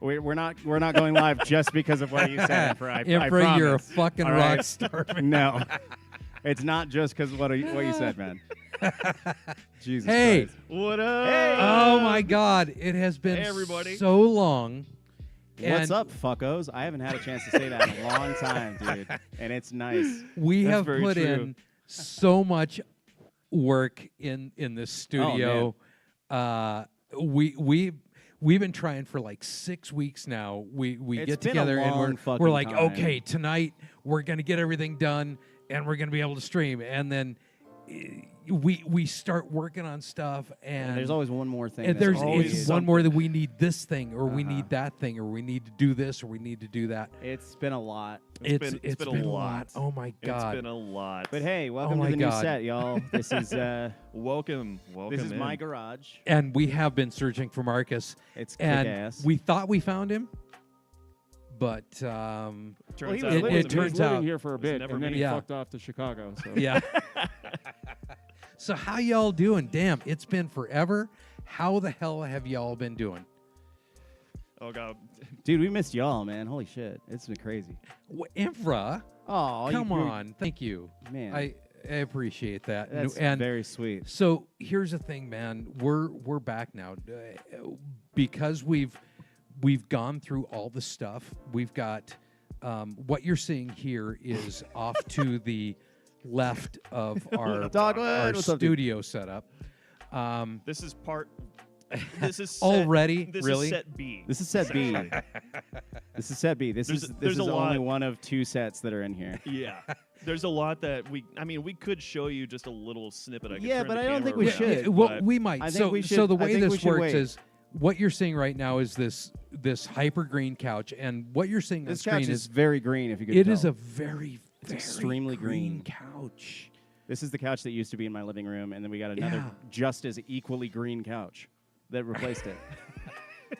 We're not going live just because of what you said. I Infra, promise. you're a fucking All rock right? star. Man. No, it's not just because of what you said, man. Jesus Hey. Christ. What up? Hey. Oh my God! It has been Hey, everybody. so long. What's And up, fuckos? I haven't had a chance to say that in a long time, dude, and it's nice. We That's have very put true. in so much work in this studio. We've been trying for like 6 weeks now. We It's get been a together and long we're fucking like, time. okay, tonight we're gonna get everything done and we're gonna be able to stream. And then we start working on stuff and There's always one more thing. and that's there's always it's one more that we need this thing or we Uh-huh. need that thing or we need to do this or we need to do that. It's been a lot. It's been a lot. Oh my God. It's been a lot. But hey, welcome my to the new God. set, y'all. This is welcome this is in. my garage. And we have been searching for Marcus. It's And kick-ass. we thought we found him, but Turns he out was it living- wasn't it me. turns out- here for a was bit, never and then me. he Yeah. fucked off to Chicago. So. yeah. So how y'all doing? Damn, it's been forever. How the hell have y'all been doing? Oh god. Dude, we missed y'all, man. Holy shit. It's been crazy. Infra, Oh, come on. Thank you. Man. I appreciate that. That's and very sweet. so here's the thing, man. We're back now because we've gone through all the stuff. We've got what you're seeing here is off to the left of our Dogwood, what's up, dude? studio setup. This is part this is Already? This Really? is set B. This is set B. This is set B. This There's- is there's a only lot. one of 2 sets that are in here. Yeah. There's a lot that we could show you just a little snippet. I could Yeah, turn but the I don't think camera we around, should. Well, but we might. I think So, we so should- the I way think we this should works wait. is what you're seeing right now is this hyper green couch, and what you're seeing on This screen couch is is very green, if you could it tell. is a very extremely green. couch. This is the couch that used to be in my living room, and then we got another Yeah. just as equally green couch that replaced it.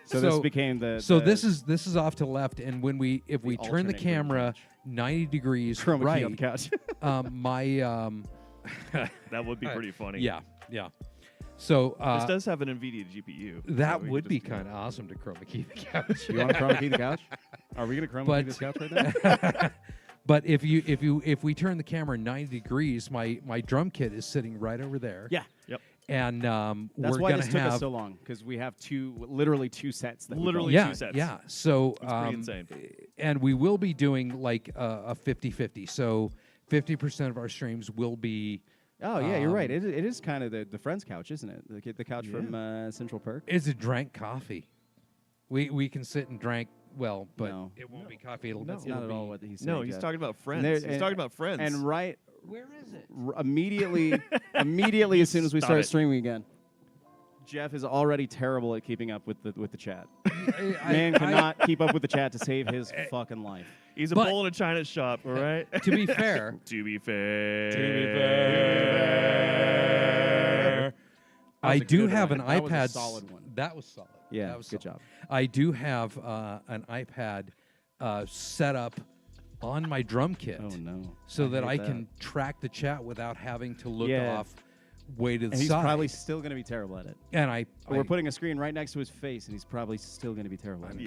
So, So- this became the. So the this is off to the left, and when if we turn the alternate green camera couch. 90 degrees chroma key on right, the couch. my that would be pretty funny. yeah. So This does have an NVIDIA GPU. that so we would could be just- kind of awesome to chroma key the couch. You want to chroma key the couch? Are we gonna chroma But- key this couch right now? But if we turn the camera 90 degrees, my drum kit is sitting right over there. Yeah. Yep. And That's we're why gonna this took have us so long, because we have literally two sets. That we Literally built. yeah, 2 sets. yeah. So It's pretty insane. and we will be doing like a 50-50. So 50% of our streams will be. Oh yeah, you're right. It is kind of the friend's couch, isn't it? The couch Yeah. from Central Perk. It's a drank coffee. We can sit and drink. Well, but No. it won't be coffee. It'll, That's it'll not at be, all what he's saying. No, he's Jeff. talking about friends. There- He's and- talking about friends. And right, Where is it? immediately as soon as we Stop start it. streaming again, Jeff is already terrible at keeping up with the chat. I- Man I- cannot keep up with the chat to save his fucking life. he's a but- bull in a china shop, all right? To be fair, To be fair. That I was a do good have one. an That was a iPad. solid one. That was solid. Yeah, that was good solid. job. I do have an iPad set up on my drum kit, Oh no! so that hate I can track the chat without having to look Yeah. off, way to the And he's side. probably still going to be terrible at it. and I We're putting a screen right next to his face, and he's probably still going to be terrible at I'm it.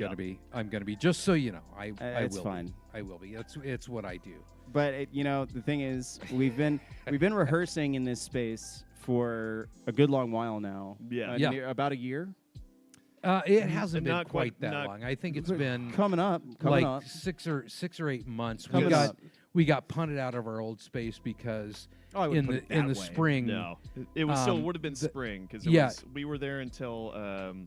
gonna be. Just so you know, I it's will. fine. Be. I will be. It's what I do. But the thing is, we've been rehearsing in this space for a good long while now. Yeah. Yeah. About a year. It hasn't been Not quite quite- that not- long. I think it's been Coming up. like 6 or 8 months. Coming we got up. we got punted out of our old space because Oh, I in wouldn't put the it that way. spring. No, it was still Um, would have been the- spring because yeah. we were there until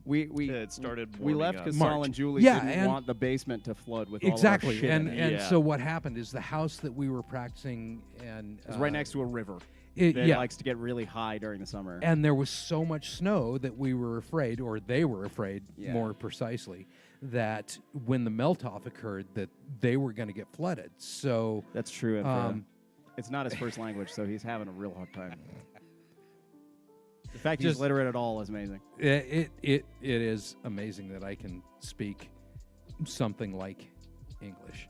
We it started. we warming left up. because March. Saul and Julie Yeah, didn't and- want the basement to flood with Exactly, all of our shit and in it. and Yeah. so what happened is the house that we were practicing and It's right next to a river it, that yeah, likes to get really high during the summer. and there was so much snow that we were afraid, or they were afraid, Yeah. more precisely, that when the melt off occurred, that they were going to get flooded. So That's true. Um, It's not his first language, so he's having a real hard time. The fact Just- he's literate at all is amazing. it is amazing that I can speak something like English.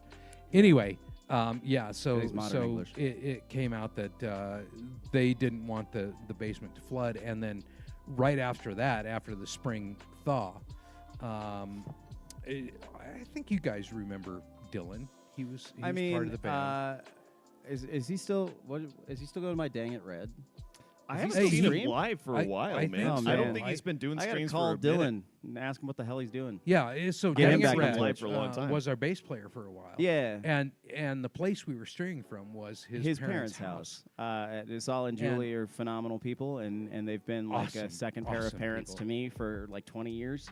Anyway, yeah. So He's modern English. it came out that they didn't want the basement to flood, and then right after that, after the spring thaw, I think you guys remember Dylan. He was I part mean, of the band. is he still is he still going to my Dang It Red? I Is haven't he seen him stream? live for a while, I man. think so. I don't Man. think he's been doing I gotta streams call for a minute. Dylan and ask him what the hell he's doing. So Get him Daniel back Red, on live for a long time. was our bass player for a while. Yeah. And the place we were streaming from was his parents' house. Saul and Julie are phenomenal people, and they've been like Awesome, a second pair of awesome parents people. to me for like 20 years.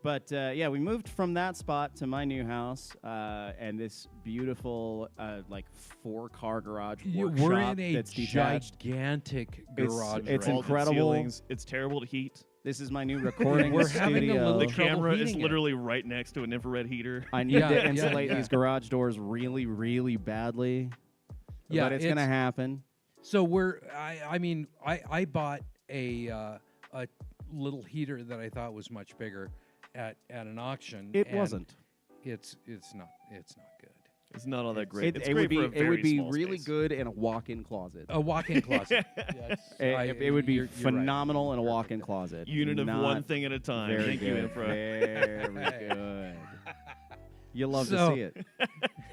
But yeah, we moved from that spot to my new house, and this beautiful like 4-car garage workshop We're in a that's detached. gigantic It's- garage. it's right? Vaulted incredible. ceilings. It's terrible to heat. This is my new recording We're having a studio. little The trouble camera is heating it. literally right next to an infrared heater. I need Yeah, to yeah, insulate yeah. these garage doors really, really badly. Yeah, but it's gonna happen. So I bought a little heater that I thought was much bigger at an auction. It and wasn't. It's not good. It's not all that great. It's It great would be for a it very would be small really space. good in a walk-in closet. A walk-in closet. It would be you're right. phenomenal in a You're walk-in right. closet. Unit of Not one thing at a time. Very Thank you, good. Infra. Very good. You love So- to see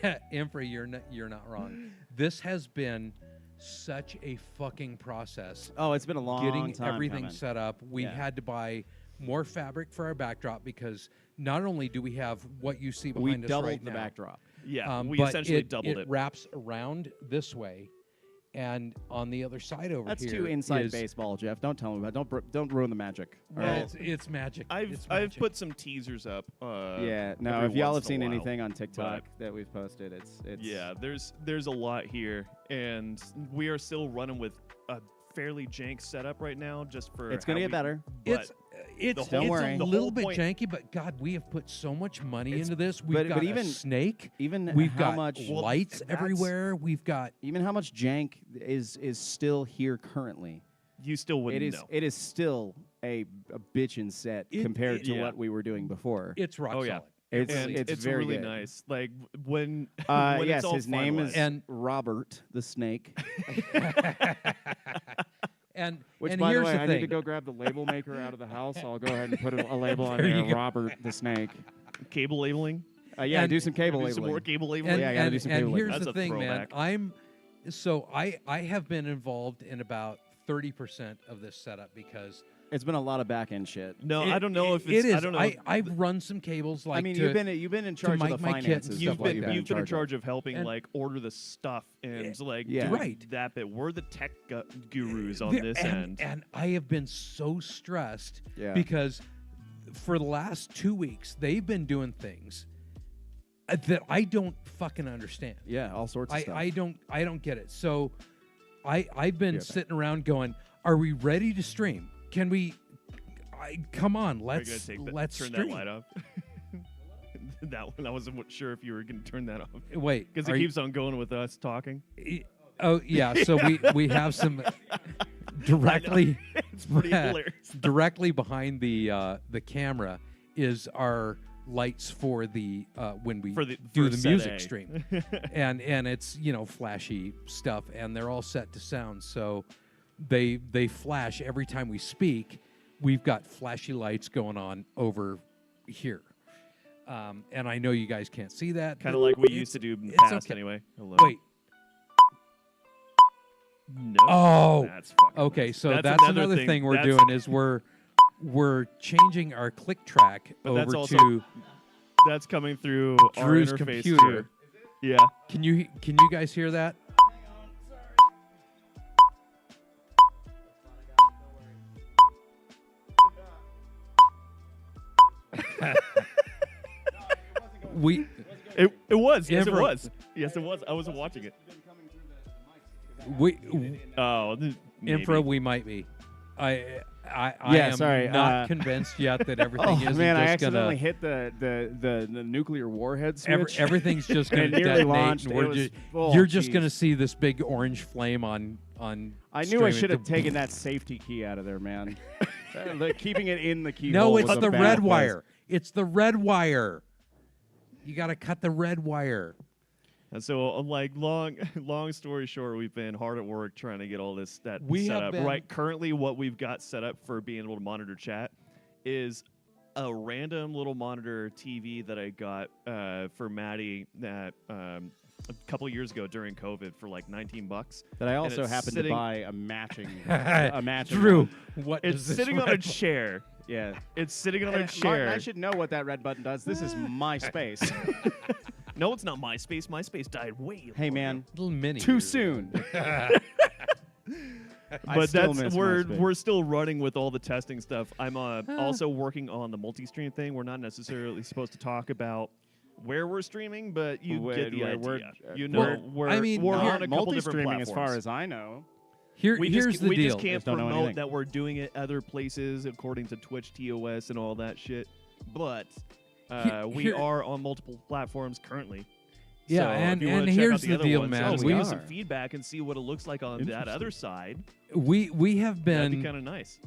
it. Infra, you're not wrong. This has been such a fucking process. Oh, it's been a long Getting time everything coming. set up. We Yeah. had to buy more fabric for our backdrop because not only do we have what you see We behind us doubled right the now, backdrop. Yeah, we but essentially it, doubled it. wraps around this way, and on the other side over That's here too inside is- baseball, Jeff. Don't tell me about. Don't ruin the magic. all Well, right? It's magic. It's I've magic. put some teasers up. Yeah. No. every If y'all once have in seen a while, anything on TikTok but- that we've posted, it's Yeah, there's a lot here, and we are still running with a fairly jank setup right now. Just for It's gonna how get better. It's but it's the whole- a the little whole bit point- janky, but God, we have put so much money It's- into this. We've but got even- a snake. even We've how got much lights that's- everywhere. We've got even how much jank is still here currently. you still wouldn't know. It is still a bitchin' set compared to yeah. what we were doing before. it's rock Oh, yeah. solid. And it's very really good. nice. Like when, when Yes, it's all his name is finalized. And- Robert the Snake. And Which, and by the here's way, the I thing. need to go grab the label maker out of the house. I'll go ahead and put a label on There there. you go. Robert the Snake. cable labeling. Yeah, And- do some cable Do labeling. some more cable labeling. Yeah, I gotta do some cable here's That's the a thing, man. throwback. I have been involved in about 30% of this setup because It's been a lot of back end shit. No, I don't know if it it's. is. I don't know. I've run some cables like I mean, to, you've been in charge of mic the my kit finances. and stuff stuff while like you've that. been You've been in charge charge of helping And- like order the stuff and like Yeah. do Right. that bit. We're the tech gurus on this end. And I have been so stressed Yeah. because for the last 2 weeks they've been doing things that I don't fucking understand. Yeah, all sorts of stuff. I don't get it. So I've been Yeah. sitting around going, "Are we ready to stream? Can we? Come on, Are you let's gonna take that, let's turn stream." that light off. That one, I wasn't sure if you were going to turn that off Wait, because are it you- keeps on going with us talking. Oh yeah, so we have some directly It's pretty hilarious. directly behind the camera is our lights for the when we For the- do for the set music A. stream, and it's flashy stuff, and they're all set to sound, so they flash every time we speak. We've got flashy lights going on over here, and I know you guys can't see that. Kind but of like we it's- used to do in the it's past, okay. anyway. Hello. Wait. No. Oh, That's fucking okay. nice. So that's another thing we're doing is we're changing our click track But that's over also to That's coming through Drew's our interface computer. too. Yeah. Can you guys hear that? we It was. Yes, it Ever- was. Yes, it was. I wasn't watching it. we Oh, infra maybe. we might be. I Yeah, am sorry, not convinced yet that everything Oh isn't man, I just accidentally gonna hit the nuclear warhead switch. everything's just gonna It nearly detonate. launched. And It we're was- just, oh, you're just jeez. gonna see this big orange flame on. I knew I streaming. should have taken that safety key out of there, man. Keeping it in the keyhole. No, was it's a the bad red place. wire. It's the red wire. You got to cut the red wire. And so, like, long story short, we've been hard at work trying to get all this We set have up. been- Right, currently, what we've got set up for being able to monitor chat is a random little monitor TV that I got for Maddie that a couple years ago during COVID for like $19. That I And also it's happened to sitting- buy a matching. a matching Drew, one. what It's does this sitting on a red chair. Yeah. It's sitting on a And chair. Martin, I should know what that red button does. This is my space. No, it's not MySpace. MySpace died way. Hey, long man. ago. little mini Too version. soon. I But still that's miss we're MySpace. we're still running with all the testing stuff. I'm also working on the multi-stream thing. We're not necessarily supposed to talk about where we're streaming, but you get the idea. You know, we're I mean, we're here- on a couple different multi-streaming, as far platforms. as I know. Here, we here's just, the we deal. just can't Just don't know promote anything. that we're doing it other places according to Twitch TOS and all that shit. But we Here- are on multiple platforms currently. Yeah, So if and- you wanna and check here's out the other deal, ones, man. Give We us some are. feedback and see what it looks like on that Interesting. other side. we have That'd be been kind of nice.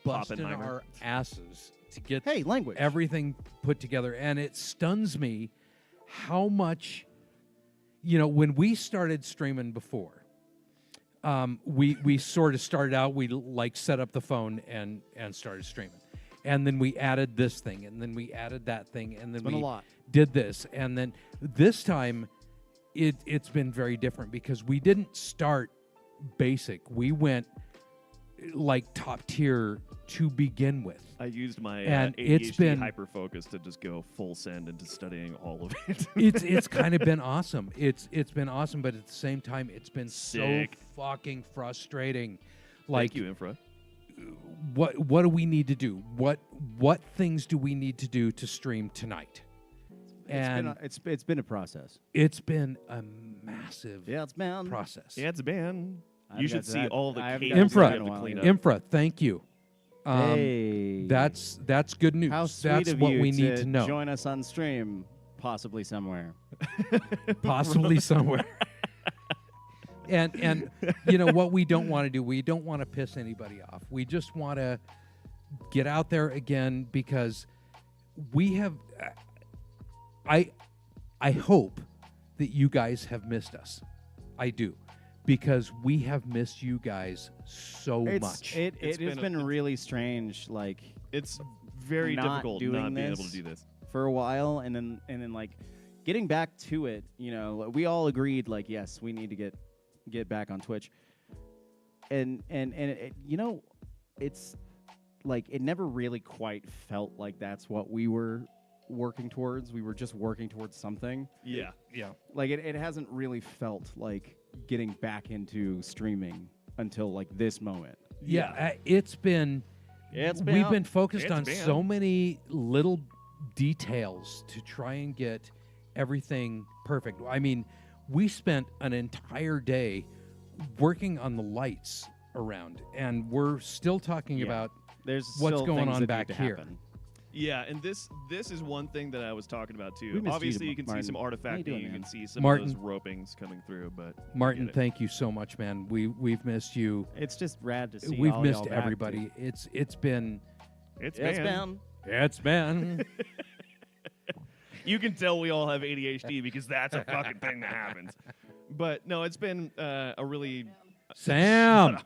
busting Oppenheimer. our asses to get Hey, language. everything put together, and it stuns me how much, when we started streaming before, we sort of started out, we like set up the phone and started streaming, and then we added this thing, and then we added that thing, and then been we a lot. did this, and then this time it's been very different because we didn't start basic, we went like top tier to begin with. I used my And ADHD it's been- hyper focus to just go full send into studying all of it. It's kind of been awesome. It's been awesome, but at the same time, it's been Sick. so fucking frustrating. Thank Like, you, Infra. what do we need to do? What things do we need to do to stream tonight? And It's been a process. it's been a massive Yeah, it's been. process. Yeah, it's been. I've You got should see that- all the I haven't cables got Infra. we that have in a to while clean yet. up. Infra, thank you. Hey. That's good news. How sweet That's of what you we need to know. Join us on stream, possibly somewhere. Possibly somewhere. And what we don't want to do, we don't want to piss anybody off. We just want to get out there again because we have I hope that you guys have missed us. I do. Because we have missed you guys so much. It It's has been been really strange, like It's very Not difficult doing not being able this. to do this. for a while, and then like getting back to it. We all agreed, like, yes, we need to get back on Twitch, and it's like it never really quite felt like that's what we were working towards. We were just working towards something. Yeah. Like it hasn't really felt like getting back into streaming until like this moment. yeah, it's been we've been focused It's on been. so many little details to try and get everything perfect. I mean, we spent an entire day working on the lights around, and we're still talking Yeah. about There's what's still going things on that back need to here. happen. Yeah, and this is one thing that I was talking about We too. missed you, Obviously, you can see Martin. some How you artifacting, doing, you man? can see some Martin. of those ropings coming through, but Martin, get it. thank you so much, man. We've missed you. It's just rad to see. We've all missed y'all back, everybody. dude. It's been It's It's been. been You can tell we all have ADHD because that's a fucking thing that happens. But no, it's been a really. Sam.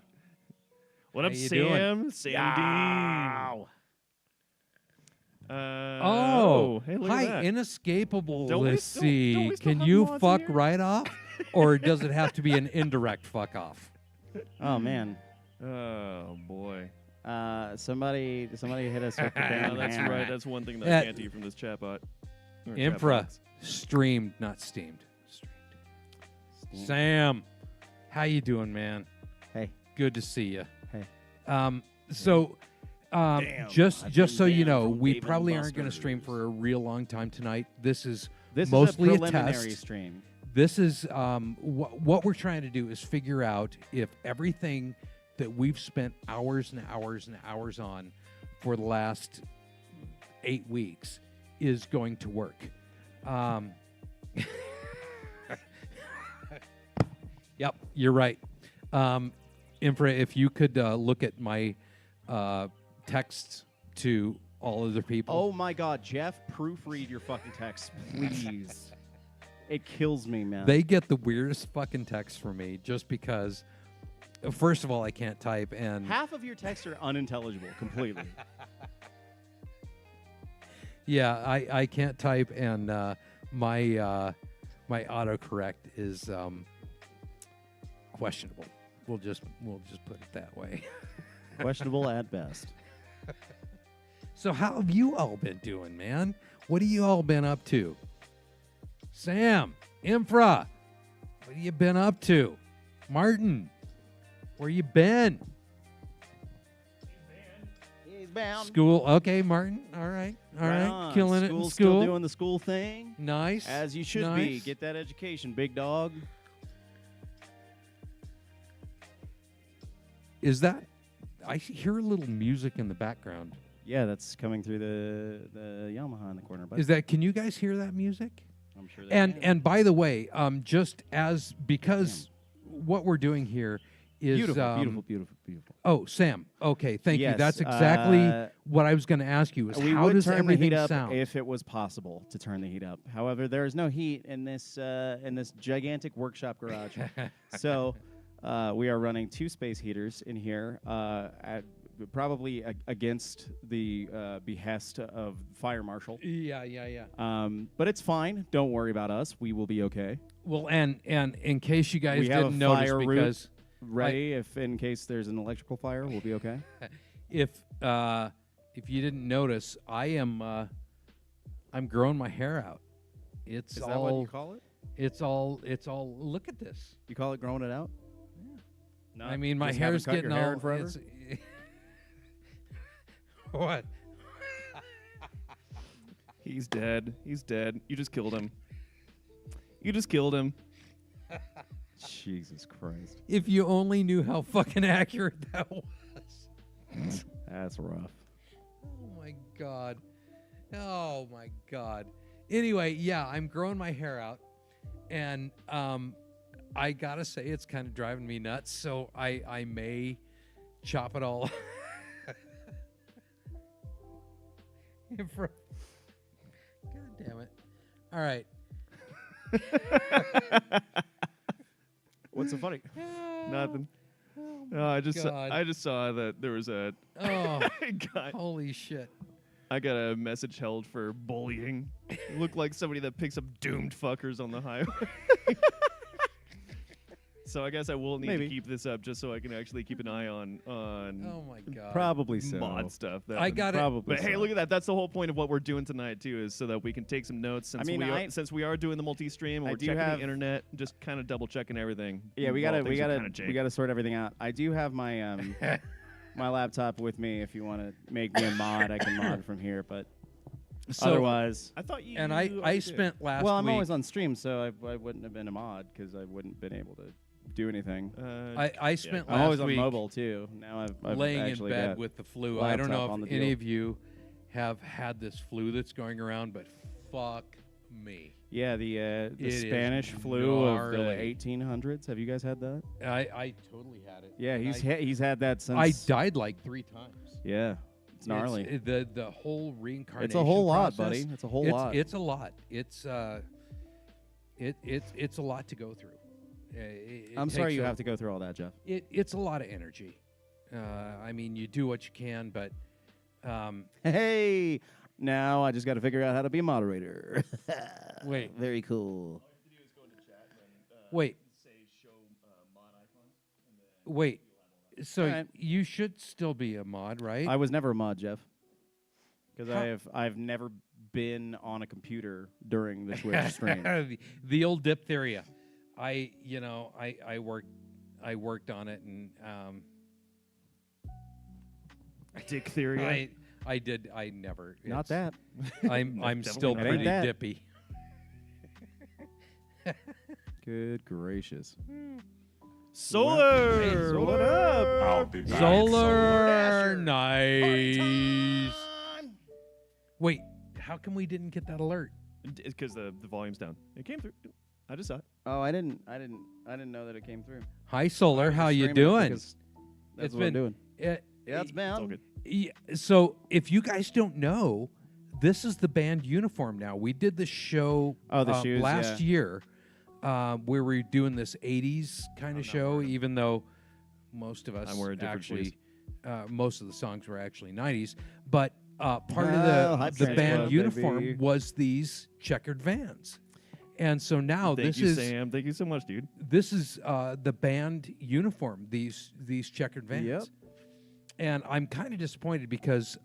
What How up, you Sam? doing? Sam Yow. Dean. Oh, hey, look hi, at that. inescapable. Don't we Let's still- see. don't we still Can have you mods in fuck here? right off, or does it have to be an indirect fuck off? Oh man. Oh boy. Somebody hit us with the Yeah, band that's hammer. right. That's one thing that Yeah. I can't do from this chatbot. Or Infra chatbots. streamed, not steamed. Streamed. Sam, how you doing, man? Hey. Good to see you. Hey. So, Damn, just I've so been you banned know, from we Dave & probably aren't going to Buster's. stream for a real long time tonight. This is This mostly is a a preliminary test. stream. This is what we're trying to do is figure out if everything that we've spent hours and hours and hours on for the last 8 weeks is going to work. Yep, you're right. Infra, if you could look at my texts to all other people. Oh my God, Jeff, proofread your fucking text, please. It kills me, man. They get the weirdest fucking texts from me just because, first of all, I can't type, and Half of your texts are unintelligible completely. Yeah, I can't type, and my autocorrect is questionable. We'll just put it that way. Questionable at best. So how have you all been doing, man? What have you all been up to? Sam, Infra, what have you been up to? Martin, where you been? He's bound. School. Okay, Martin. All right. All right. On. Killing it in School's school. Still doing the school thing. Nice. As you should be. Get that education, big dog. Is that? I hear a little music in the background. Yeah, that's coming through the Yamaha in the corner. But Is that? Can you guys hear that music? I'm sure. And by the way, just as because what we're doing here is beautiful. Oh, Sam. Okay, thank you. Yes, That's exactly what I was going to ask you. Is we how would does turn the everything heat up sound? if it was possible to turn the heat up. However, there is no heat in this gigantic workshop garage. So we are running 2 space heaters in here, probably against the behest of Fire Marshal. Yeah. But it's fine. Don't worry about us. We will be okay. Well, and in case you guys We have didn't a notice, fire route because ready if in case there's an electrical fire, we'll be okay. if you didn't notice, I'm growing my hair out. It's Is all. that what you call it? It's all. Look at this. You call it growing it out? Yeah. I mean, my hair's cut getting your hair all. in forever? What? He's dead. He's dead. You just killed him. You just killed him. Jesus Christ. If you only knew how fucking accurate that was. That's rough. Oh my god. Oh my god. Anyway, yeah, I'm growing my hair out, and I gotta say it's kind of driving me nuts. So I may chop it all. God damn it! All right. What's so funny? Nothing. Oh No, I just God. saw that there was a Oh, guy. holy shit. I got a message held for bullying. Looked like somebody that picks up doomed fuckers on the highway. So I guess I will need to keep this up just so I can actually keep an eye on Oh my god. Probably so. mod stuff. I got it. Probably. But hey, look at that. That's the whole point of what we're doing tonight too, is so that we can take some notes. Since since we are doing the multi-stream and we're checking the internet, just kind of double checking everything. Yeah, we gotta sort everything out. I do have my my laptop with me. If you want to make me a mod, I can mod from here. But otherwise, I thought you. And I spent last well, I'm week. always on stream, so I wouldn't have been a mod because I wouldn't have been able to do anything. I spent I'm always last on week mobile too. Now I've laying in actually bed got with the flu. I don't know laptop on if the any deal. of you have had this flu that's going around, but fuck me. Yeah, the It is Spanish flu of the gnarly. 1800s. Have you guys had that? I totally had it. Yeah, And he's had that since. I died like 3 times. Yeah, it's gnarly. The whole reincarnation. It's a whole lot, process, buddy. It's a whole lot. It's a lot. It's it's a lot to go through. I'm sorry you have to go through all that, Jeff. It's a lot of energy. I mean, you do what you can, but Hey, now I just got to figure out how to be a moderator. Wait. Very cool. wait. Wait. So Alright. you should still be a mod, right? I was never a mod, Jeff, because How- I've never been on a computer during the Twitch stream. the old diphtheria. I worked on it, and Diphtheria. I did. I never. Not it's- that. I'm still not. It pretty ain't that. dippy. Good gracious. Solar. Hey, solar What up. up? Solar, nice. Wait, how come we didn't get that alert? Because the volume's down. It came through. I just saw it. Oh, I didn't know that it came through. Hi, Solar. How you Streaming it doing? because That's It's what I'm been- doing. Yeah, it's It's all bound. good. Yeah, so if you guys don't know, this is the band uniform now. We did the show Oh, the shoes, last yeah. year where we were doing this 80s kind of show, even though most of us I'm wearing different actually, shoes. most of the songs were actually 90s. But part of the band Club, uniform baby. was these checkered vans. And so now Thank you, Sam. Thank you so much, dude. This is the band uniform, these checkered vans. Yep. And I'm kind of disappointed because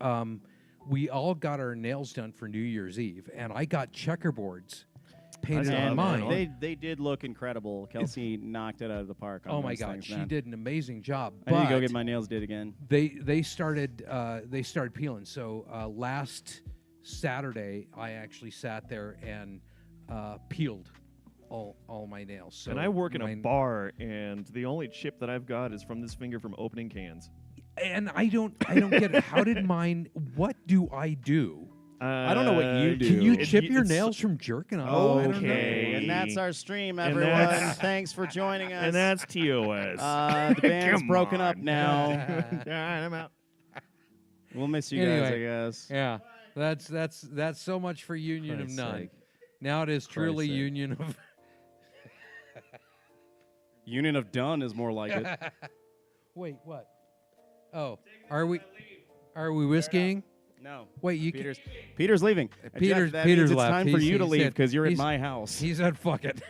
we all got our nails done for New Year's Eve, and I got checkerboards painted saw on that, mine. man. They did look incredible. Kelsey knocked it out of the park. On Oh my those God, things, she man. did an amazing job. I need to go but get my nails did again. they started peeling. So last Saturday, I actually sat there and peeled all my nails. So And I work in a mine- bar, and the only chip that I've got is from this finger from opening cans. And I don't get it. How did mine? What do I do? I don't know what you do. Can you It- chip your it's- nails from jerking off? Oh, I don't know. okay. and that's our stream, And everyone. that's- Thanks for joining us. And that's TOS. The band's Come broken up on. now. All right, I'm out. We'll miss you guys, I Anyway. guess. Yeah, that's so much for Union of Christ's None. sake. Now it is truly Christ's sake. Union of. Union of Done is more like it. Wait, what? Oh, are we whiskeying? No. Wait, you Peter's leaving. Peter's- Jeff, that Peter's means it's left. time for He's- you to he leave said- because you're at he's- my house. He said, "Fuck it."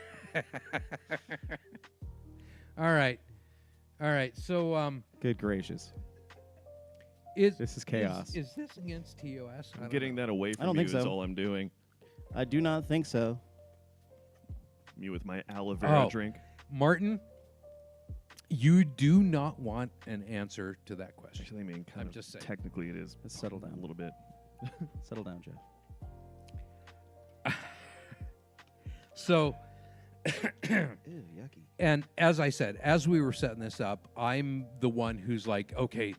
All right. So Good gracious. This is chaos. Is this against TOS? I don't Getting know. that away from don't you think is so. all I'm doing. I do not think so. Me with my aloe vera Oh. drink. Martin, you do not want an answer to that question. Actually, I mean, kind I'm of just saying. technically it is Let's settle a down. little bit. Settle down, Jeff. So, Ew, yucky. and as I said, as we were setting this up, I'm the one who's like, okay,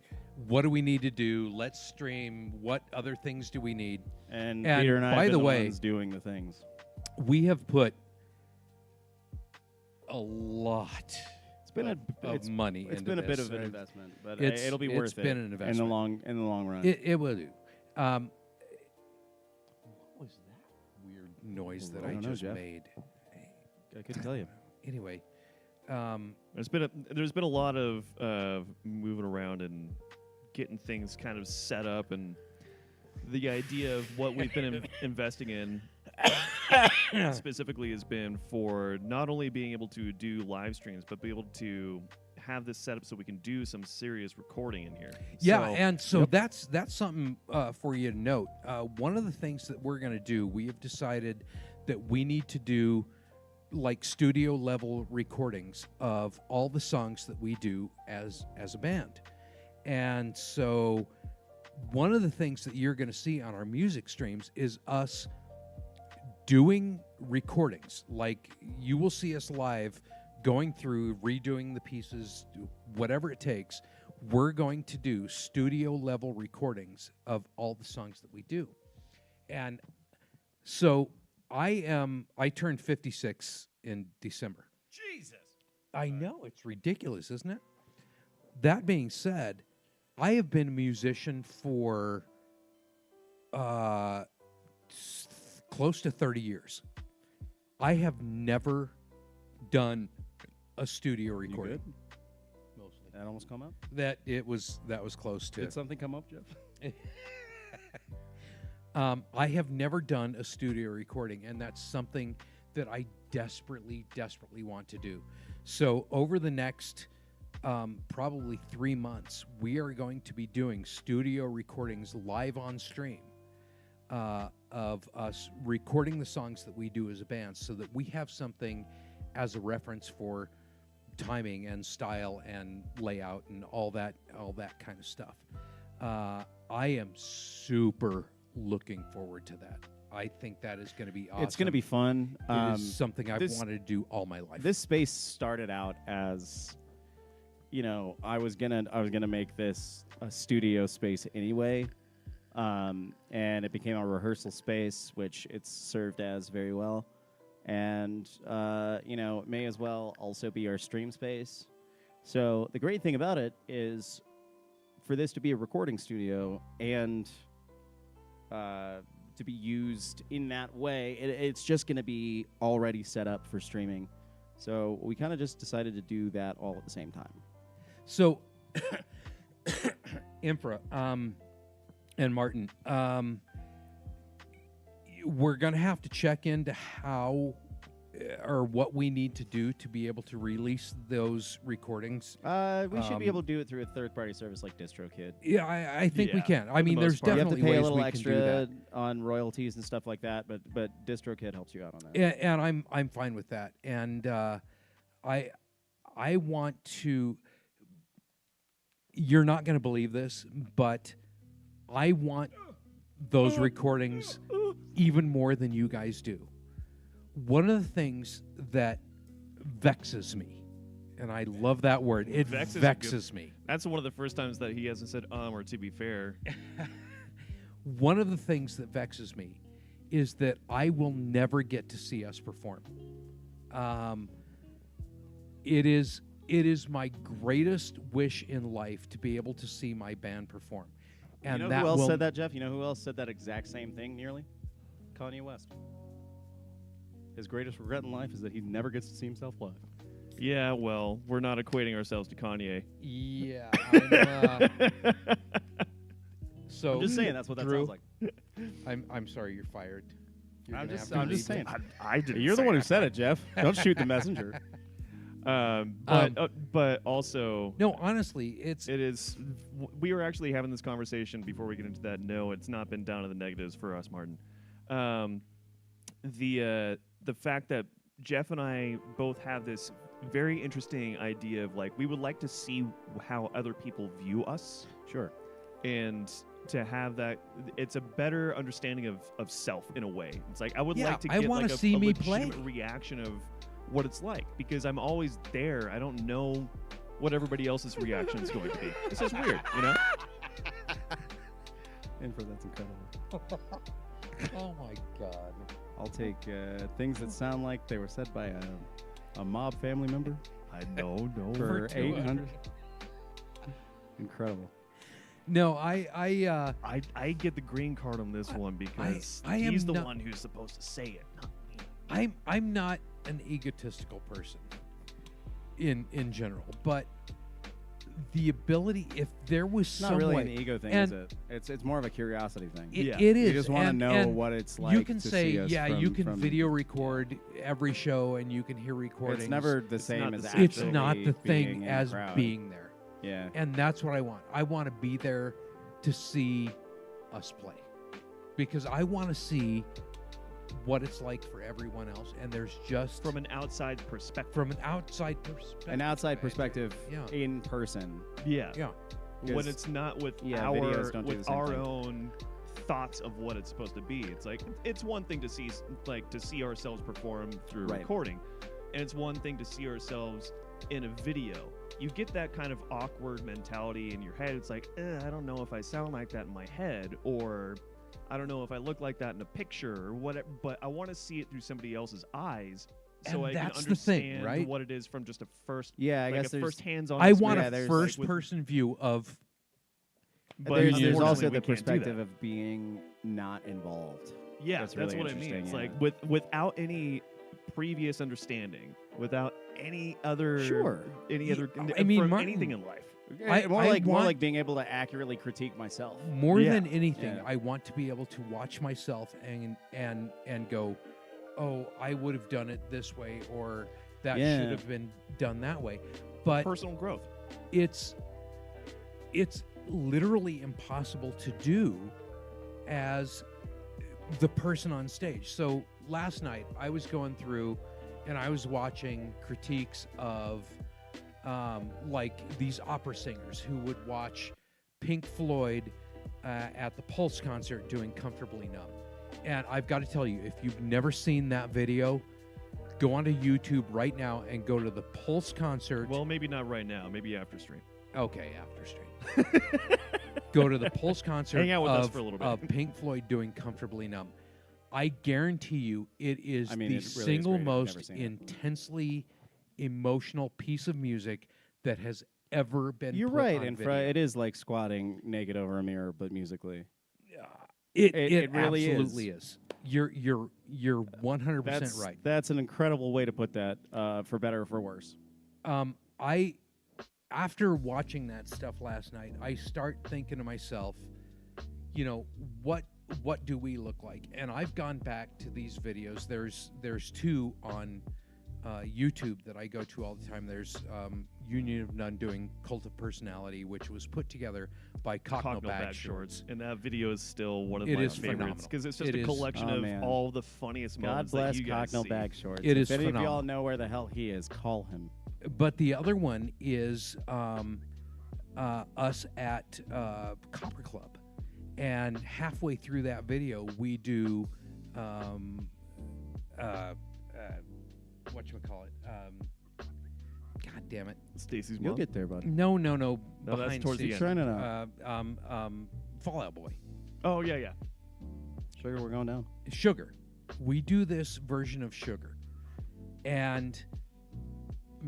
what do we need to do? Let's stream. What other things do we need? And And Peter and I by have the been way- ones doing the things. We have put a lot It's been of money it's into been a bit this. of an investment, but it's- it'll be it's worth it been an in investment. the long run. It will do. What was that weird noise that I I don't know, just Jeff. made? I couldn't tell you. Anyway, There's been a lot of moving around and getting things kind of set up, and the idea of what we've been investing in specifically has been for not only being able to do live streams, but be able to have this set up so we can do some serious recording in here. yeah, So- and so that's something for you to note. One of the things that we're going to do, we have decided that we need to do like studio level recordings of all the songs that we do as a band. And so one of the things that you're going to see on our music streams is us doing recordings. Like you will see us live going through, redoing the pieces, whatever it takes. We're going to do studio level recordings of all the songs that we do. And so I turned 56 in December. Jesus. I know, it's ridiculous, isn't it? That being said, I have been a musician for close to 30 years. I have never done a studio recording. good? That almost come up. That was close to. Did something come up, Jeff? I have never done a studio recording, and that's something that I desperately want to do. So over the next probably 3 months, we are going to be doing studio recordings live on stream of us recording the songs that we do as a band, so that we have something as a reference for timing and style and layout and all that kind of stuff. I am super looking forward to that. I think that is going to be awesome. It's going to be fun. It is something I've this- wanted to do all my life. This space started out as, I was gonna make this a studio space anyway, and it became a rehearsal space, which it's served as very well. And it may as well also be our stream space. So the great thing about it is, for this to be a recording studio and to be used in that way, it's just going to be already set up for streaming. So we kind of just decided to do that all at the same time. So, Infra, and Martin, we're going to have to check into how or what we need to do to be able to release those recordings. We should be able to do it through a third-party service like DistroKid. Yeah, I think we can. I mean, there's you have definitely to pay ways a little we can do extra that. on royalties and stuff like that, but DistroKid helps you out on that. And I'm fine with that. And I want to. You're not going to believe this, but I want those recordings even more than you guys do. One of the things that vexes me, and I love that word, it vexes me. That's one of the first times that he hasn't said or to be fair. One of the things that vexes me is that I will never get to see us perform. It is my greatest wish in life to be able to see my band perform. And you know who else said that, Jeff? You know who else said that exact same thing nearly? Kanye West. His greatest regret in life is that he never gets to see himself live. Yeah, well, we're not equating ourselves to Kanye. Yeah. So I'm just saying that's what that Drew, sounds like. I'm sorry, you're fired. I'm just saying. I didn't. You're the one who said it, Jeff. Don't shoot the messenger. But also, no, honestly, it is. We were actually having this conversation before we get into that. No, it's not been down to the negatives for us, Martin. The fact that Jeff and I both have this very interesting idea of like we would like to see how other people view us. Sure. And to have that, it's a better understanding of self in a way. It's like I would like to get like a legitimate reaction of what it's like because I'm always there. I don't know what everybody else's reaction is going to be. It's just weird, you know? That's incredible. Oh my God. I'll take things that sound like they were said by a mob family member. No. For 800. Incredible. No, I get the green card on this one because he's the one who's supposed to say it, not me. I'm not an egotistical person in general, but the ability, if there was some not really way, an ego thing, is it? It's more of a curiosity thing. It is. You just want to know what it's like. You can to say, see us you can video record every show, and you can hear recordings. It's never the same as actually it's not the thing as being there. Yeah. And that's what I want. I want to be there to see us play because I want to see what it's like for everyone else, and there's just from an outside perspective. An outside perspective in person. Yeah. When it's not with our own thoughts of what it's supposed to be. It's like it's one thing to see ourselves perform through recording, and it's one thing to see ourselves in a video. You get that kind of awkward mentality in your head. It's like, I don't know if I sound like that in my head, or I don't know if I look like that in a picture or whatever, but I want to see it through somebody else's eyes so I can understand what it is from just a first first hands-on I want a first-person view of but there's also the perspective of being not involved. Yeah, that's what I mean. It's like without any previous understanding, without any other anything in life. More like being able to accurately critique myself. More than anything, I want to be able to watch myself and go, oh, I would have done it this way, or that should have been done that way. But personal growth. It's literally impossible to do as the person on stage. So last night I was going through and I was watching critiques of like these opera singers who would watch Pink Floyd at the Pulse concert doing Comfortably Numb. And I've got to tell you, if you've never seen that video, go onto YouTube right now and go to the Pulse concert. Well, maybe not right now. Maybe after stream. Okay, after stream. Go to the Pulse concert Hang out with us for a little bit. Of Pink Floyd doing Comfortably Numb. I guarantee you it is the really single most intensely emotional piece of music that has ever been You're put right, on and video. it is like squatting naked over a mirror, but musically. It really absolutely is. You're 100% right. That's an incredible way to put that, for better or for worse. After watching that stuff last night, I start thinking to myself, you know, what do we look like? And I've gone back to these videos. There's two on YouTube that I go to all the time. There's Union of None doing Cult of Personality, which was put together by Cocknell Bag Shorts. And that video is still one of my favorites because it's just a collection of all the funniest moments that you guys see. God bless Cocknell Bag Shorts. It is if any phenomenal. of y'all know where the hell he is, call him. But the other one is us at Copper Club. And halfway through that video, we do whatchamacallit? God damn it. Stacy's You'll mom? get there, bud. No. No, that's behind towards the Stacey. end. Trying to Fall Out Boy. Oh, yeah. Sugar, we're going down. Sugar. We do this version of Sugar. And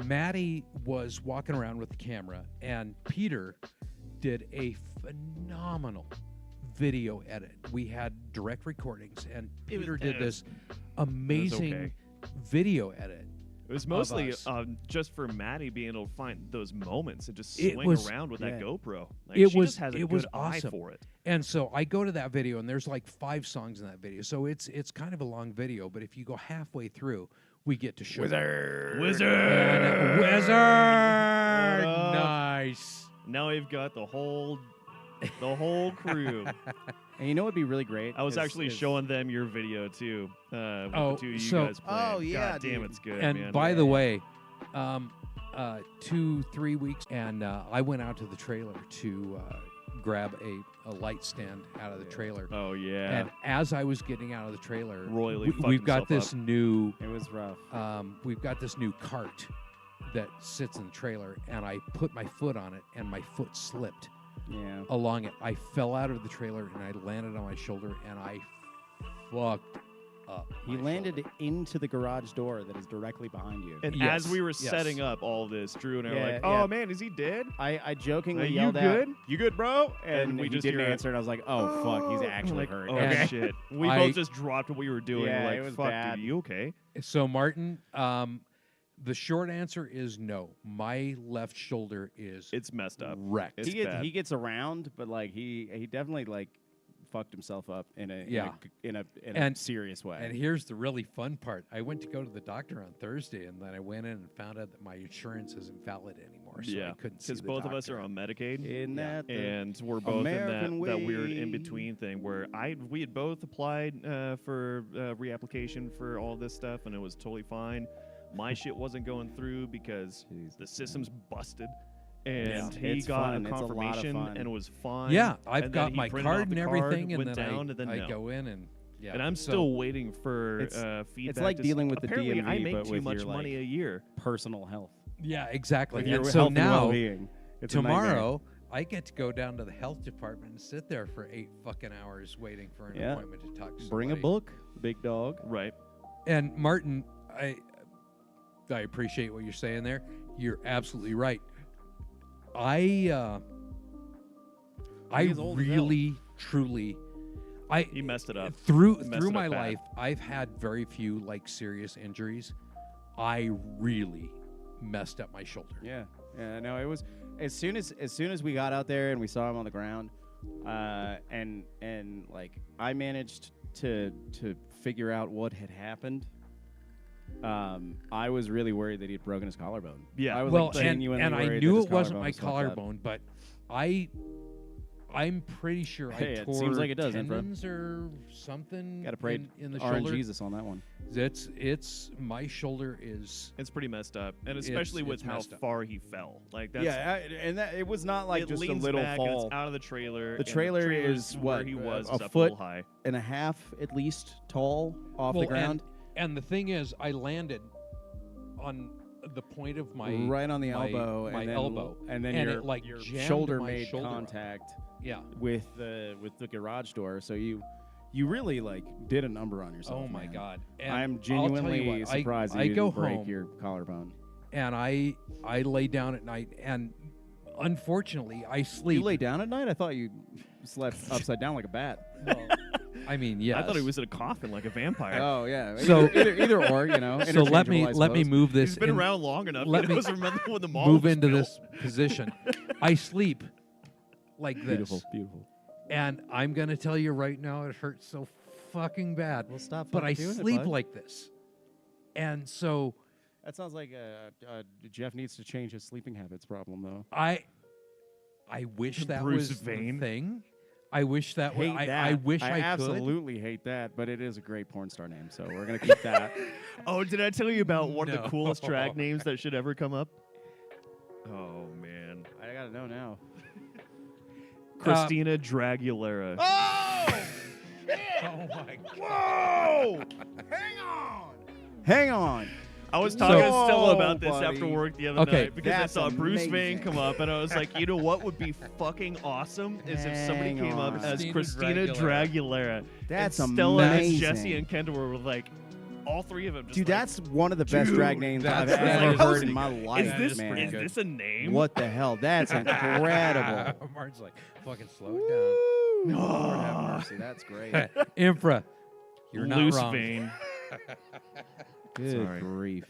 Maddie was walking around with the camera, and Peter did a phenomenal video edit. We had direct recordings, and Peter did this amazing video edit. It was mostly just for Maddie being able to find those moments and just swing around with that GoPro. Like, she just has a good eye for it. And so I go to that video, and there's like 5 songs in that video. So it's kind of a long video, but if you go halfway through, we get to Sugar. Wizard! Nice. Now we've got the whole crew. And you know what'd be really great? I was actually showing them your video too. With the two of you guys playing. Oh yeah, God damn, it's good. And man. by the way, 2-3 weeks, and I went out to the trailer to grab a light stand out of the trailer. Oh yeah. And as I was getting out of the trailer, royally we've got this up. new. It was rough. We've got this new cart that sits in the trailer, and I put my foot on it, and my foot slipped. Yeah. Along it, I fell out of the trailer, and I landed on my shoulder, and I fucked up. He landed into the garage door that is directly behind you. And as we were setting up all this, Drew and I were like, "Oh man, is he dead?" I jokingly you yelled good? out, "You good, bro?" And we he just didn't hear answer, and I was like, "Oh fuck, he's actually hurt." Oh Okay. shit! We both just dropped what we were doing. Yeah, we're like, it was "Fuck, bad. dude, you okay?" So Martin, the short answer is no. My left shoulder is It's messed up. wrecked. It's bad. He gets around, but like he definitely like fucked himself up in a serious way. And here's the really fun part. I went to go to the doctor on Thursday, and then I went in and found out that my insurance isn't valid anymore, so I couldn't see the because both of us doctor. are on Medicaid, Isn't and we're both American in that weird way? in between thing where we had both applied for reapplication for all this stuff, and it was totally fine. My shit wasn't going through because the system's busted. And he got a confirmation and it was fine. Yeah, I've and got then he my printed card off and the everything, card, and went then down, and then I no. go in and And I'm still waiting for feedback. It's like dealing with the apparently DMV, I make but too with much your, money a year. personal health. Yeah, exactly. With your And health so and now, well-being. It's a nightmare. tomorrow, I get to go down to the health department and sit there for 8 fucking hours waiting for an appointment to talk to somebody. Bring a book, big dog. Right. And Martin, I appreciate what you're saying there. You're absolutely right. I really, truly, He messed it up. Through Messed it my up bad. life, I've had very few like serious injuries. I really messed up my shoulder. Yeah. No, it was as soon as we got out there and we saw him on the ground, and like I managed to figure out what had happened. I was really worried that he had broken his collarbone. Yeah. I was Well, like genuinely and I worried knew that his it wasn't collarbone my was fucked up. collarbone, but I'm pretty sure Hey, I it tore seems like it does, Infra. tendons or something. Gotta pray in the RNG shoulder. Jesus on that one. It's my shoulder is. It's pretty messed up, and especially with it's how messed up. far he fell. Like that's It was not like it just a leans little back and fall. it's out of the trailer. The and trailer trailer's is where what, he was a is up foot a little high. and a half at least tall off Well, the ground, and the thing is, I landed on the point of my right on the my- elbow, my and then, elbow, and then and your it like your jammed shoulder my made shoulder up. contact Yeah. with the garage door. So you really like did a number on yourself. Oh my man. God! And I'm I'll tell you genuinely what, surprised that I you go didn't break home your collarbone. and I lay down at night, and unfortunately, I sleep. You lay down at night? I thought you slept upside down like a bat. I mean, yes. I thought he was in a coffin like a vampire. Oh yeah. So- either or, you know. So let me interchangeable, I suppose. move this. He's been in- around long enough. let He me knows remember when the mall move was into built. this position. I sleep like this. Beautiful. And I'm going to tell you right now, it hurts so fucking bad. Well, stop. But I doing sleep it, bud. like this. And so... That sounds like Jeff needs to change his sleeping habits problem, though. I wish that Bruce was Vane. the thing. I wish that was... I wish I could. absolutely hate that, but it is a great porn star name, so we're going to keep that. Oh, did I tell you about one of No. the coolest drag names that should ever come up? Oh, man. I got to know now. Christina Dragulera. Oh! Oh, my God. Whoa! Hang on. I was talking to Stella So- about this buddy. after work the other Okay. night because That's I saw Bruce Vane amazing. come up, and I was like, you know what would be fucking awesome is if somebody Hang came up on. as Christina Christina Dragulera. That's and Stella as amazing. Jesse and Kendall were like, all three of them. Just Dude, like, that's one of the best drag names I've that's ever pretty heard good. in my life, is this man. is this a name? What the hell? That's incredible. Martin's like, fucking slow it down. Lord have mercy. That's great. Infra, you're not Loose wrong. Vane. Good Sorry. grief.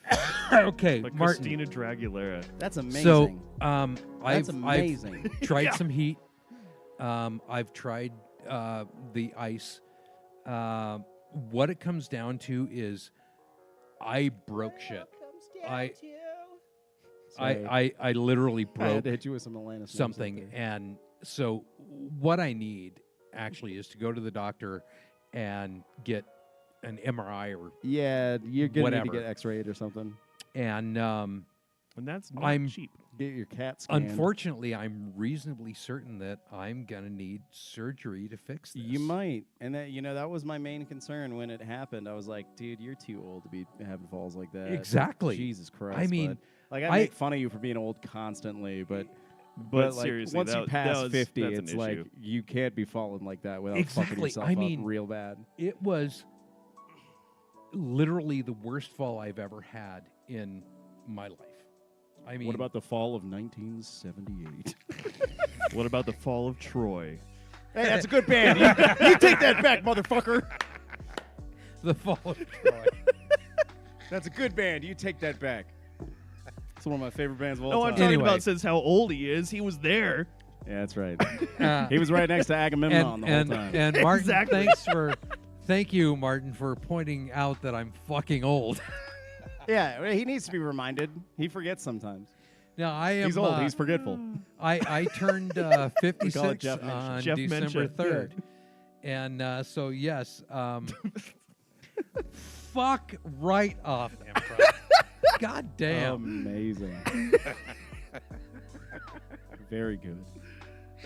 Okay, But Martin. Christina Dragulera. That's amazing. So, That's I've amazing. tried some heat. I've tried the ice. What it comes down to is I broke shit. I literally I had broke to hit you with some Alanis something. music. And so what I need actually is to go to the doctor and get an MRI Yeah, you're gonna need Whatever. to get X-rayed or something. and And that's not I'm- cheap. Get your CAT scanned. unfortunately, I'm reasonably certain that I'm gonna need surgery to fix this. You might, and that was my main concern when it happened. I was like, dude, you're too old to be having falls like that. Exactly. Jesus Christ. I mean, bud. like I I- make fun of you for being old constantly, but But like, seriously, once you pass 50, that's an it's like issue. you can't be falling like that without fucking Exactly. yourself I up mean, real bad. It was literally the worst fall I've ever had in my life. I mean, What about the fall of 1978? What about the fall of Troy? Hey, that's a good band. You take that back, motherfucker. the fall of Troy? That's a good band. You take that back. It's one of my favorite bands of all No, time. I'm talking Anyway. about since how old he is. He was there. Yeah, that's right. Uh, He was right next to Agamemnon the whole time. and Martin, Exactly. thank you, Martin, for pointing out that I'm fucking old. Yeah, he needs to be reminded. He forgets sometimes. Now I am. He's old. He's forgetful. I turned We call it 56 Jeff Mention. on Jeff December Mention. 3rd, and so yes, fuck right off, Emperor. God damn. Amazing. Very good.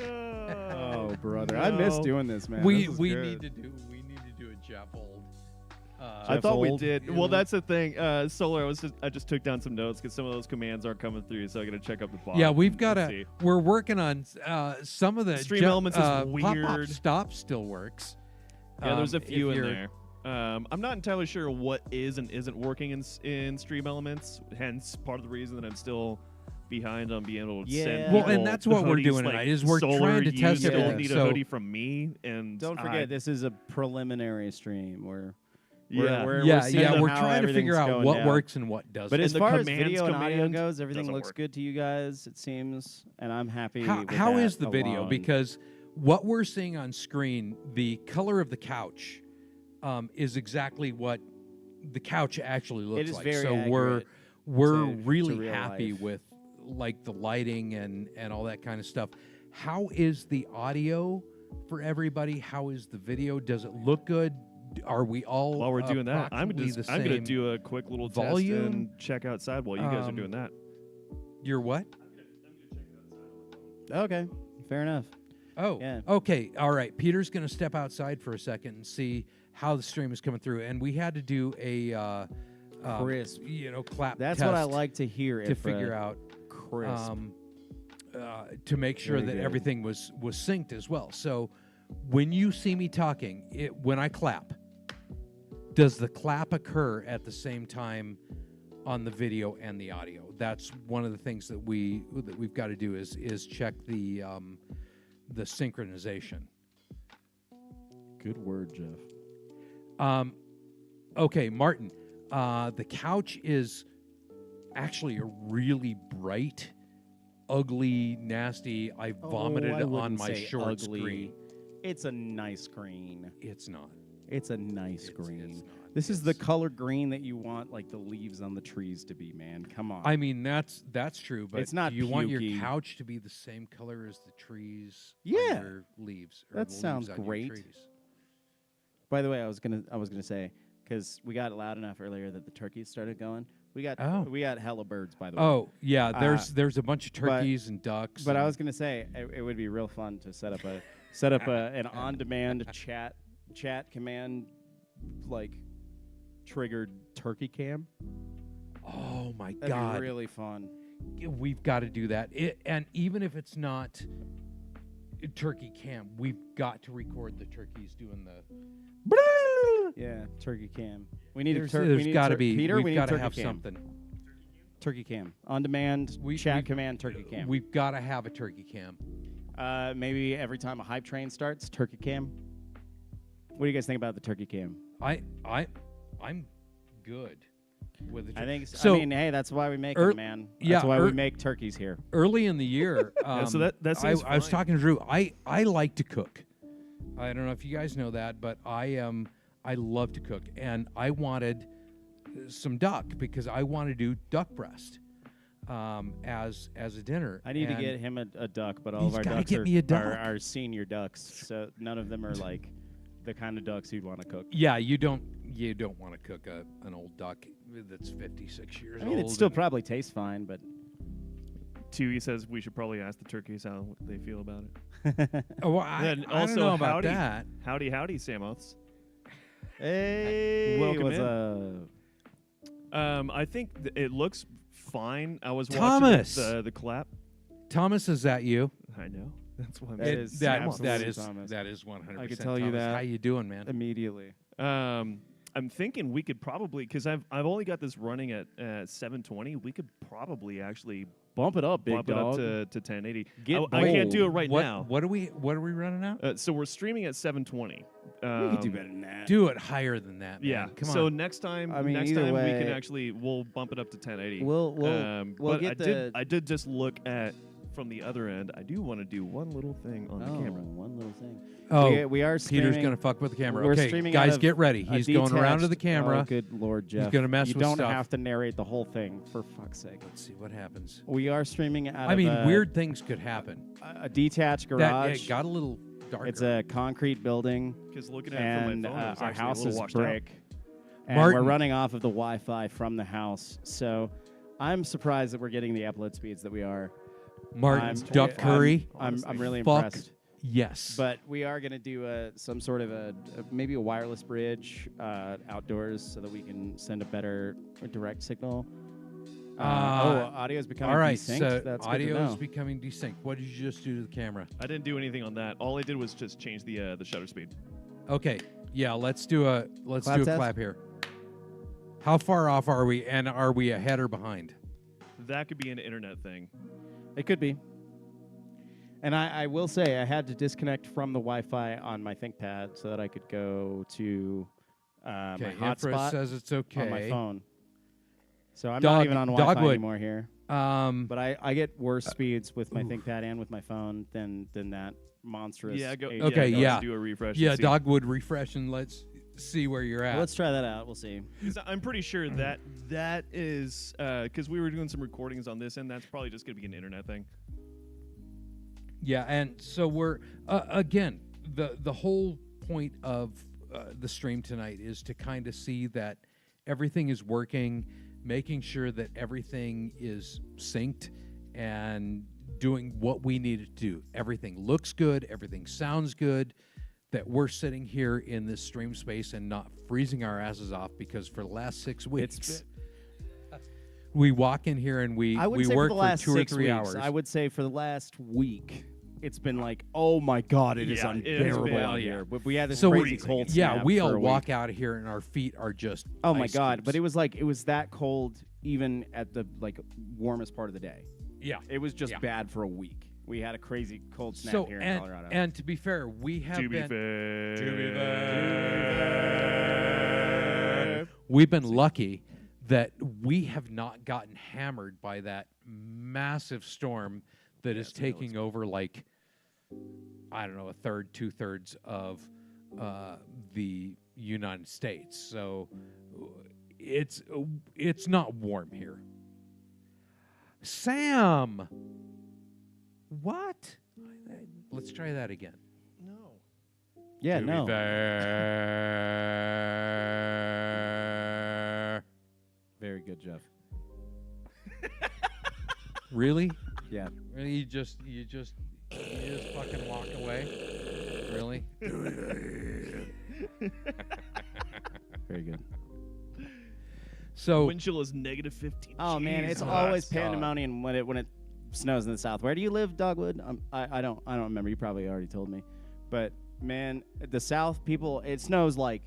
Oh, brother. I miss doing this, man. we This is we good. need to do a Jeff Old. I thought we old, did. you Well, know? that's the thing. Solar. I just took down some notes because some of those commands aren't coming through, so I got to check up the bot. Yeah, we've got Let's to. see. We're working on some of the Stream Elements is Pop-Up weird. Stop still works. Yeah, there's a if few in you're- there. I'm not entirely sure what is and isn't working in Stream Elements. Hence, part of the reason that I'm still behind on being able to Yeah. send Well, people and that's the what we're hoodies, doing like, tonight, is we're Solar, trying to you test still everything. need a So- hoodie from me, and Don't forget, this is a preliminary stream. We're Yeah. Yeah, seeing yeah, we're how trying to figure everything's out going what down. works and what doesn't. But as the far as commands video and audio command goes, everything doesn't looks work. good to you guys, it seems, and I'm happy. how with how that is the video? alone. Because what we're seeing on screen, the color of the couch, is exactly what the couch actually looks it is like. very so accurate we're to really real happy life. with like the lighting and all that kind of stuff. How is the audio for everybody? How is the video? Does it look good? Are we all while we're doing that, I'm approximately just the I'm gonna same do a quick little volume? test and check outside while you guys are doing that. You're what? Okay, fair enough. Oh, Yeah. okay. All right. Peter's going to step outside for a second and see how the stream is coming through. And we had to do a Crisp. clap That's test what I like to hear. to figure out crisp. to make sure Very that good. everything was synced as well. So when you see me talking, when I clap, does the clap occur at the same time on the video and the audio? That's one of the things that we've got to do is check the synchronization. Good word, Jeff. Okay, Martin. The couch is actually a really bright, ugly, nasty. I vomited I on wouldn't my say short ugly. screen. It's a nice green. It's not. It's a nice green. It's not. This is the color green that you want, like the leaves on the trees to be. Man, come on. I mean, that's true, but It's not do you want your pukey. couch to be the same color as the trees Yeah. on your leaves? Or That the leaves sounds on your great. trees? By the way, I was gonna say, because we got loud enough earlier that the turkeys started going. We got hella birds, by the way. Oh yeah, there's a bunch of turkeys and ducks. But I and- was gonna say it would be real fun to set up an on-demand chat command like triggered turkey cam. Oh my That'd God, be really fun. we've got to do that. And even if it's not a turkey cam, we've got to record the turkeys doing the. Yeah, turkey cam. We need There's got to be. Peter. We've We need got to turkey have cam. something. Turkey cam on demand chat command turkey cam. We've got to have a turkey cam. Maybe every time a hype train starts, turkey cam. What do you guys think about the turkey cam? I'm good with the. I think so. I mean, hey, that's why we make them, man. That's why we make turkeys here. Early in the year, so that seems I was fine. talking to Drew. I like to cook. I don't know if you guys know that, but I love to cook, and I wanted some duck because I want to do duck breast as a dinner. I need to And get him a duck, but all of He's our gotta ducks get me a duck. are senior ducks, so none of them are like the kind of ducks you'd want to cook. Yeah, you don't want to cook an old duck that's 56 years I mean, old. it still probably tastes fine, but Tui says we should probably ask the turkeys how they feel about it. Oh, well, I Then don't also, know about howdy. that. Howdy, Samoths. hey, Welcome what's in. up? I think it looks fine. I was Thomas. watching the clap. Thomas, is that you? I know. That's why I'm That saying is that absolutely is Thomas. that is 100%. I could tell you Thomas. that. How you doing, man? Immediately. I'm thinking we could probably, because I've only got this running at 720. We could probably actually Bump it up, big bump dog. it up to 1080. Get I can't do it bold. right now. What are we running now? So we're streaming at 720. We could do better than that. Do it higher than that, man. Yeah. Come so on. next time, I mean, next either time we way- can actually we'll bump it up to 1080. We'll but get I did just look at from the other end. I do want to do one little thing on the camera. One little thing. Oh, we are streaming. Peter's gonna fuck with the camera. We're Okay, streaming out guys, of get ready. a He's going around to the detached- camera. Oh, good Lord, Jeff. gonna mess you with don't stuff. have to narrate the whole thing, for fuck's sake. Let's see what happens. We are streaming out I mean, of weird things could happen. a detached That garage. it got a little darker. It's a concrete building, Because looking at it from and my phone, it was our actually a house little is washed out. brick. And Martin. we're running off of the Wi-Fi from the house, so I'm surprised that we're getting the upload speeds that we are. Martin I'm- Duck I'm- Curry. I'm really Fuck impressed. yes. But we are going to do some sort of maybe a wireless bridge outdoors so that we can send a better direct signal. Audio is becoming all right. desynced. So That's audio good to is know. becoming desynced. What did you just do to the camera? I didn't do anything on that. All I did was just change the shutter speed. Okay. Yeah. Let's do a Clap test? clap here. How far off are we? And are we ahead or behind? That could be an internet thing. It could be. And I will say I had to disconnect from the Wi-Fi on my ThinkPad so that I could go to my Okay. Infra hotspot says it's okay. on my phone. So I'm Dog- not even on Wi-Fi Dogwood. anymore here. But I get worse speeds with my ThinkPad and with my phone than that monstrous. Yeah, go. HD. Okay, go yeah. Do a refresh. Yeah. and see. Dogwood refresh and let's see where you're at. Well, let's try that out. We'll see. 'Cause I'm pretty sure that is because we were doing some recordings on this, and that's probably just gonna be an internet thing. Yeah, and so we're again the whole point of the stream tonight is to kind of see that everything is working, making sure that everything is synced and doing what we need to do. Everything looks good, everything sounds good. That we're sitting here in this stream space and not freezing our asses off because for the last 6 weeks we walk in here and we I would say work for the last 2 or 6 3 weeks. hours. I would say for the last week, it's been like, oh my god, it is Yeah, it has unbearable been- out here. But we had this So crazy freezing. cold Yeah, snap we for all a week. walk out of here and our feet are just Oh my ice god! cubes. But it was that cold even at the warmest part of the day. yeah. It was just Yeah. bad for a week. We had a crazy cold snap So here in Colorado. and to be fair, we have To be been fair. we've been lucky that we have not gotten hammered by that massive storm that is it's been taking over like I don't know, a third, 2/3 of the United States. So it's not warm here. Sam, what? Let's try that again. No. Yeah, no. Very good, Jeff. Really? Yeah. Really? You just fucking walk away? Really? Very good. So wind chill is -15. Oh man, it's always pandemonium when it snows in the South. Where do you live, Dogwood? I don't remember. You probably already told me, but man, the South people, it snows like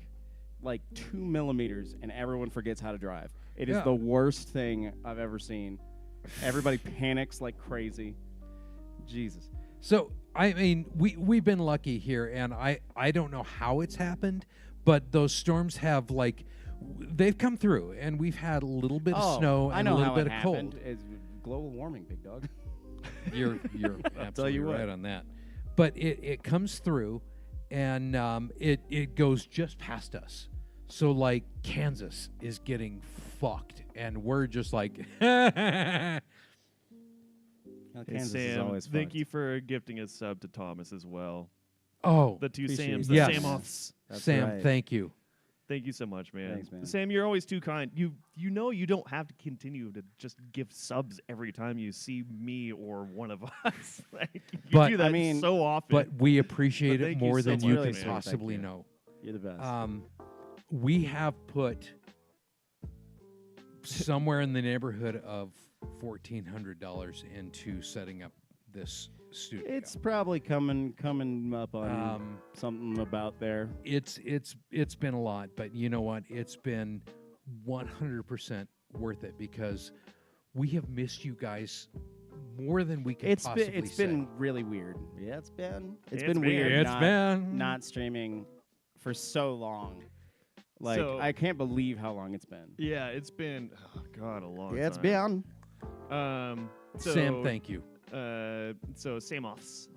2 millimeters, and everyone forgets how to drive. It is the worst thing I've ever seen. Everybody panics like crazy. Jesus. So I mean, we've been lucky here, and I don't know how it's happened, but those storms have they've come through, and we've had a little bit of snow and a little bit of cold. It's global warming, big dog. You're absolutely right on that. But it comes through, and it goes just past us. So like Kansas is getting fucked, and we're just like. Kansas Sam, is always thank fucked. you for gifting a sub to Thomas as well. Oh, The two appreciate Sams, it. the Yes. Samoffs. That's Sam, right. thank you. Thank you so much, man. Thanks, man. Sam, you're always too kind. You know you don't have to continue to just give subs every time you see me or one of us. Like, you But, do that I mean, so often. But we appreciate But it thank you more so than much, you man. can Really possibly Thank you. know. You're the best. We have put somewhere in the neighborhood of $1,400 into setting up this studio. It's probably coming up on something about there. It's been a lot, but you know what? It's been 100% worth it because we have missed you guys more than we could possibly say. It's been really weird. Yeah, it's been been. weird. It's been. not streaming for so long. Like So- I can't believe how long it's been. yeah, it's been a long Yeah, it's time. been. So, Sam, thank you. So Samoffs.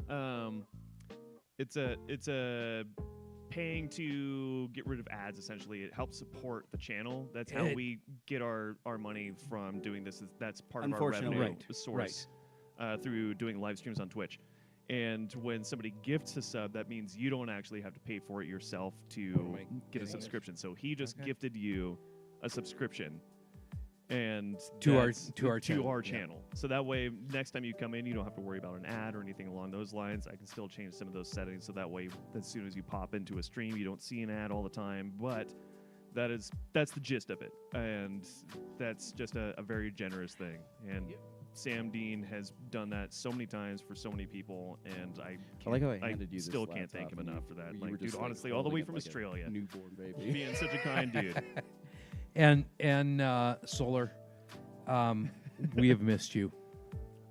It's a paying to get rid of ads. Essentially, it helps support the channel. That's how we get our money from doing this. That's part of our Unfortunately. revenue Right, source through doing live streams on Twitch. And when somebody gifts a sub, that means you don't actually have to pay for it yourself to am I get a getting subscription. So he just Okay. gifted you a subscription. And To our- that's- to our channel, yeah. channel. So that way, next time you come in, you don't have to worry about an ad or anything along those lines. I can still change some of those settings, so that way, as soon as you pop into a stream, you don't see an ad all the time. But that's the gist of it, and that's just a very generous thing. And Sam Dean has done that so many times for so many people, and I like how I handed you this still can't thank him laptop, enough for that. you Like, were dude, just, like, honestly, all the way holding from it like a Australia, newborn baby. being such a kind dude. And Solar, we have missed you.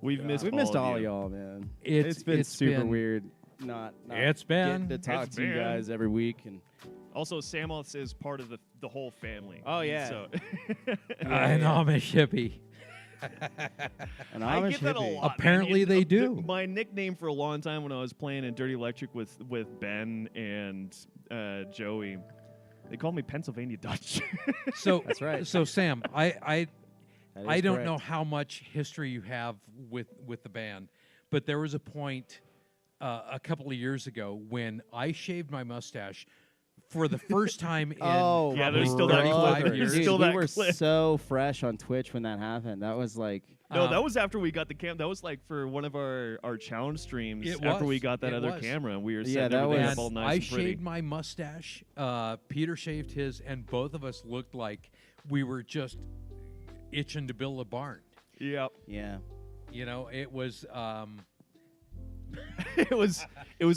We've missed We missed all of you. y'all, man. It's been it's super been- weird. Not It's been- getting to talk It's to you been. guys every week and Also, Samoths is part of the whole family. Oh, yeah. So An Amish hippie. an I Amish get that a hippie. lot. Apparently man. they do. My nickname for a long time when I was playing in Dirty Electric with Ben and Joey, they called me Pennsylvania Dutch. So That's right. So Sam, I That I is don't correct. know how much history you have with the band, but there was a point a couple of years ago when I shaved my mustache for the first time in Oh, Yeah, there's probably still that 35 clip. years. There's still we that were clip. so fresh on Twitch when that happened. That was like No, that was after we got the cam. That was like for one of our challenge streams It after we was. got that It other was. camera and we were Yeah, setting that everything was- up all And nice I and pretty. shaved my mustache. Peter shaved his, and both of us looked like we were just itching to build a barn. Yep. yeah. You know, it was. it was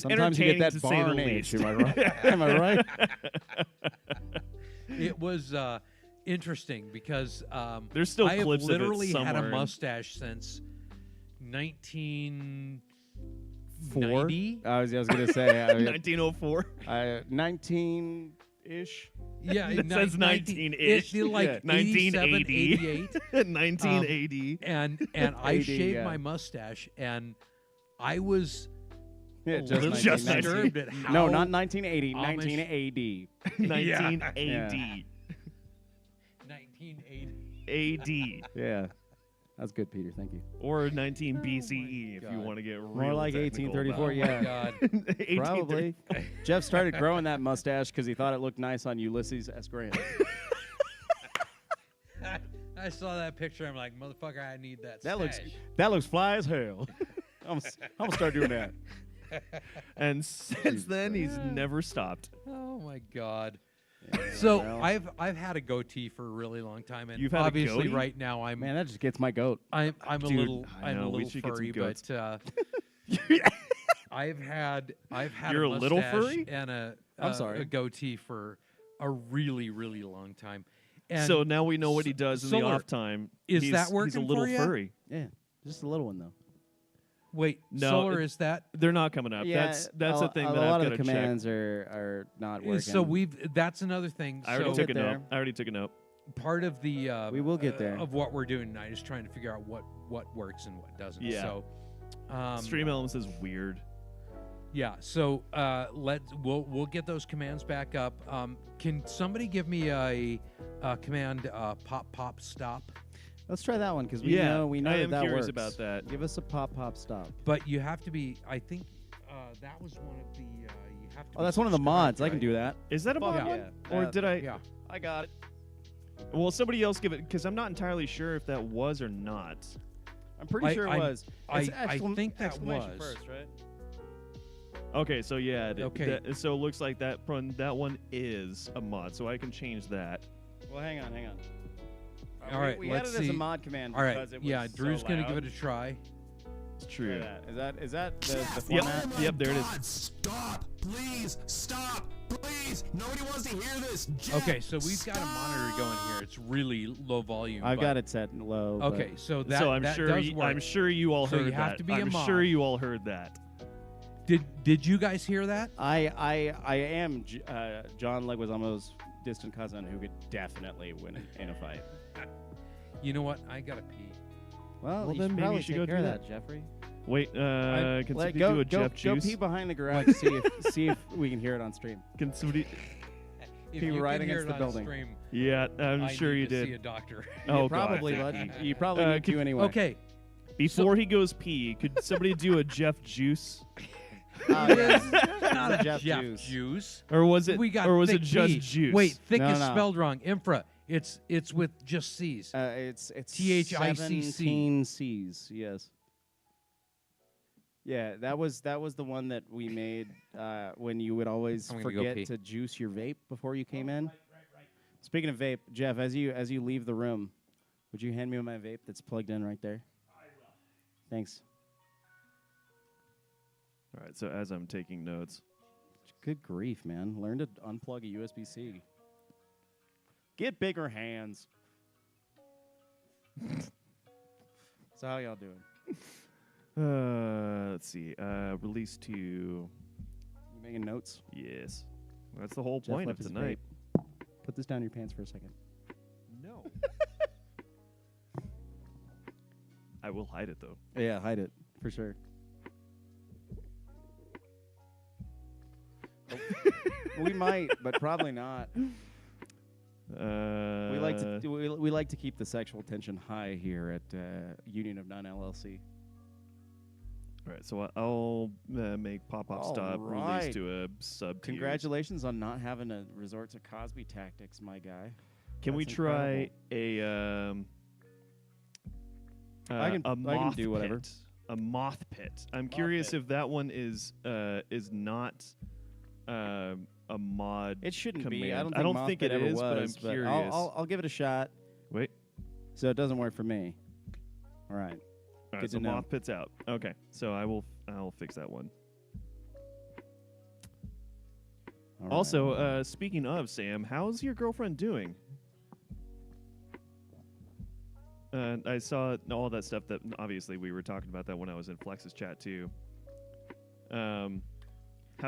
Sometimes you entertaining get that to say the barn age. least. Am I right? Am I right? It was interesting because There's still I have clips of it literally had a somewhere. mustache since 1990. I was gonna say 1904. 19-ish. Yeah, It says 19-ish. like Yeah. 1980, 1980. 88. 1980. And I 80, shaved yeah. my mustache, and I was Yeah, just 1990. at how No, not 1980. Amish- 19 AD. 19 Yeah. AD. 1980. AD. Yeah. That's good, Peter. Thank you. Or 19 BCE if you God. want to get real More like technical 1834, about yeah. God. it. Probably. Jeff started growing that mustache because he thought it looked nice on Ulysses S. Grant. I saw that picture. I'm like, motherfucker, I need that. That looks fly as hell. I'm gonna start doing that. And since then, he's never stopped. Oh my God. Yeah, So well, I've had a goatee for a really long time, and You've had a obviously goatee? right now I'm man, that just gets my goat. I'm a Dude, little I I'm know, a we little should get some furry, goats. but I've had You're a a little mustache furry? and I'm sorry. a goatee for a really long time. And So now we know what he does in the Solar, off time. is he's, that He's a working little for ya? furry. Yeah, just a little one though. wait, No, Solar is that? They're not coming up. That's a thing that a I've lot got of to the check. commands are not working. So that's another thing. I already so took a Get note. there. I already took a note. part of the We will get there. of what we're doing tonight is trying to figure out what works and what doesn't. Yeah. So Stream Elements is weird. yeah, so we'll get those commands back up. Can somebody give me a command pop stop? Let's try that one because we Yeah, know I that am that curious works. about that. Give us a pop stop. But you have to be. I think that was one of the. You have to. Oh, that's one of the mods. I can right? do that. Is that a mod yeah. one? Or did I? Yeah. I got it. Well, somebody else give it because I'm not entirely sure if that was or not. I'm pretty sure it was. I It's think that exclamation was. first, right? Okay, so yeah. Okay. So it looks like that one is a mod, so I can change that. Well, hang on. All right, we had let's it as see. a mod command All right. because it was Yeah, Drew's so gonna loud. give it a try. It's Try true. that. Is that the Yep. format? Yep. There it is. God, stop! Please stop! Please! Nobody wants to hear this. Jeff, Okay, so we've got a monitor going here. It's really low volume. I've but- got it set low. but- Okay, so that So I'm that sure. does work. I'm sure you all So heard you have that. to be a I'm mod. sure you all heard that. Did you guys hear that? I am John Leguizamo's distant cousin who could definitely win in a fight. You know what? I gotta pee. Well, Well, you then should maybe probably you should take go care do of that. that, Jeffrey. Wait. Can somebody do a Jeff Go Juice? pee behind the garage. see if we can hear it on stream. Can somebody? If Pee you right can hear against it the on building. Stream, Yeah, I'm I sure need you to did. see a doctor. Oh, Probably, God. bud. You probably need could- to anyway. Okay. Before he goes pee, could somebody do a Jeff Juice? Not a Jeff Jeff Juice. Juice. Or was it? We got or was thick it just P. juice? Wait, thick No, is no. spelled wrong. Infra. It's with just C's. It's THICC. 17 C's. Yes. Yeah, that was the one that we made when you would always I'm gonna go forget pee. to juice your vape before you came in. Right. Speaking of vape, Jeff, as you leave the room, would you hand me my vape that's plugged in right there? I will. Thanks. All right. So as I'm taking notes, Good grief, man! Learn to unplug a USB-C. Get bigger hands. So how y'all doing? let's see. Release to You making notes? yes. That's the whole Jeff point left of his tonight. vape. Put this down your pants for a second. No. I will hide it though. Yeah, hide it for sure. We might, but probably not. We like to keep the sexual tension high here at Union of None LLC. All right. So I'll make Pop Pop Stop Alright. release to a sub. Congratulations on not having to resort to Cosby tactics, my guy. Can we That's try a I can moth do whatever. pit? A moth pit. I'm curious pit. if that one is not a mod. It shouldn't command. be. I don't I don't Moth think Pit it ever is, but I'm was, curious. I'll give it a shot. Wait. So it doesn't work for me. All right. All right, Good so to know. moth pit's out. Okay, so I'll fix that one. All Also, right. speaking of Sam, how's your girlfriend doing? I saw all that stuff that obviously we were talking about that when I was in Flex's chat too. How's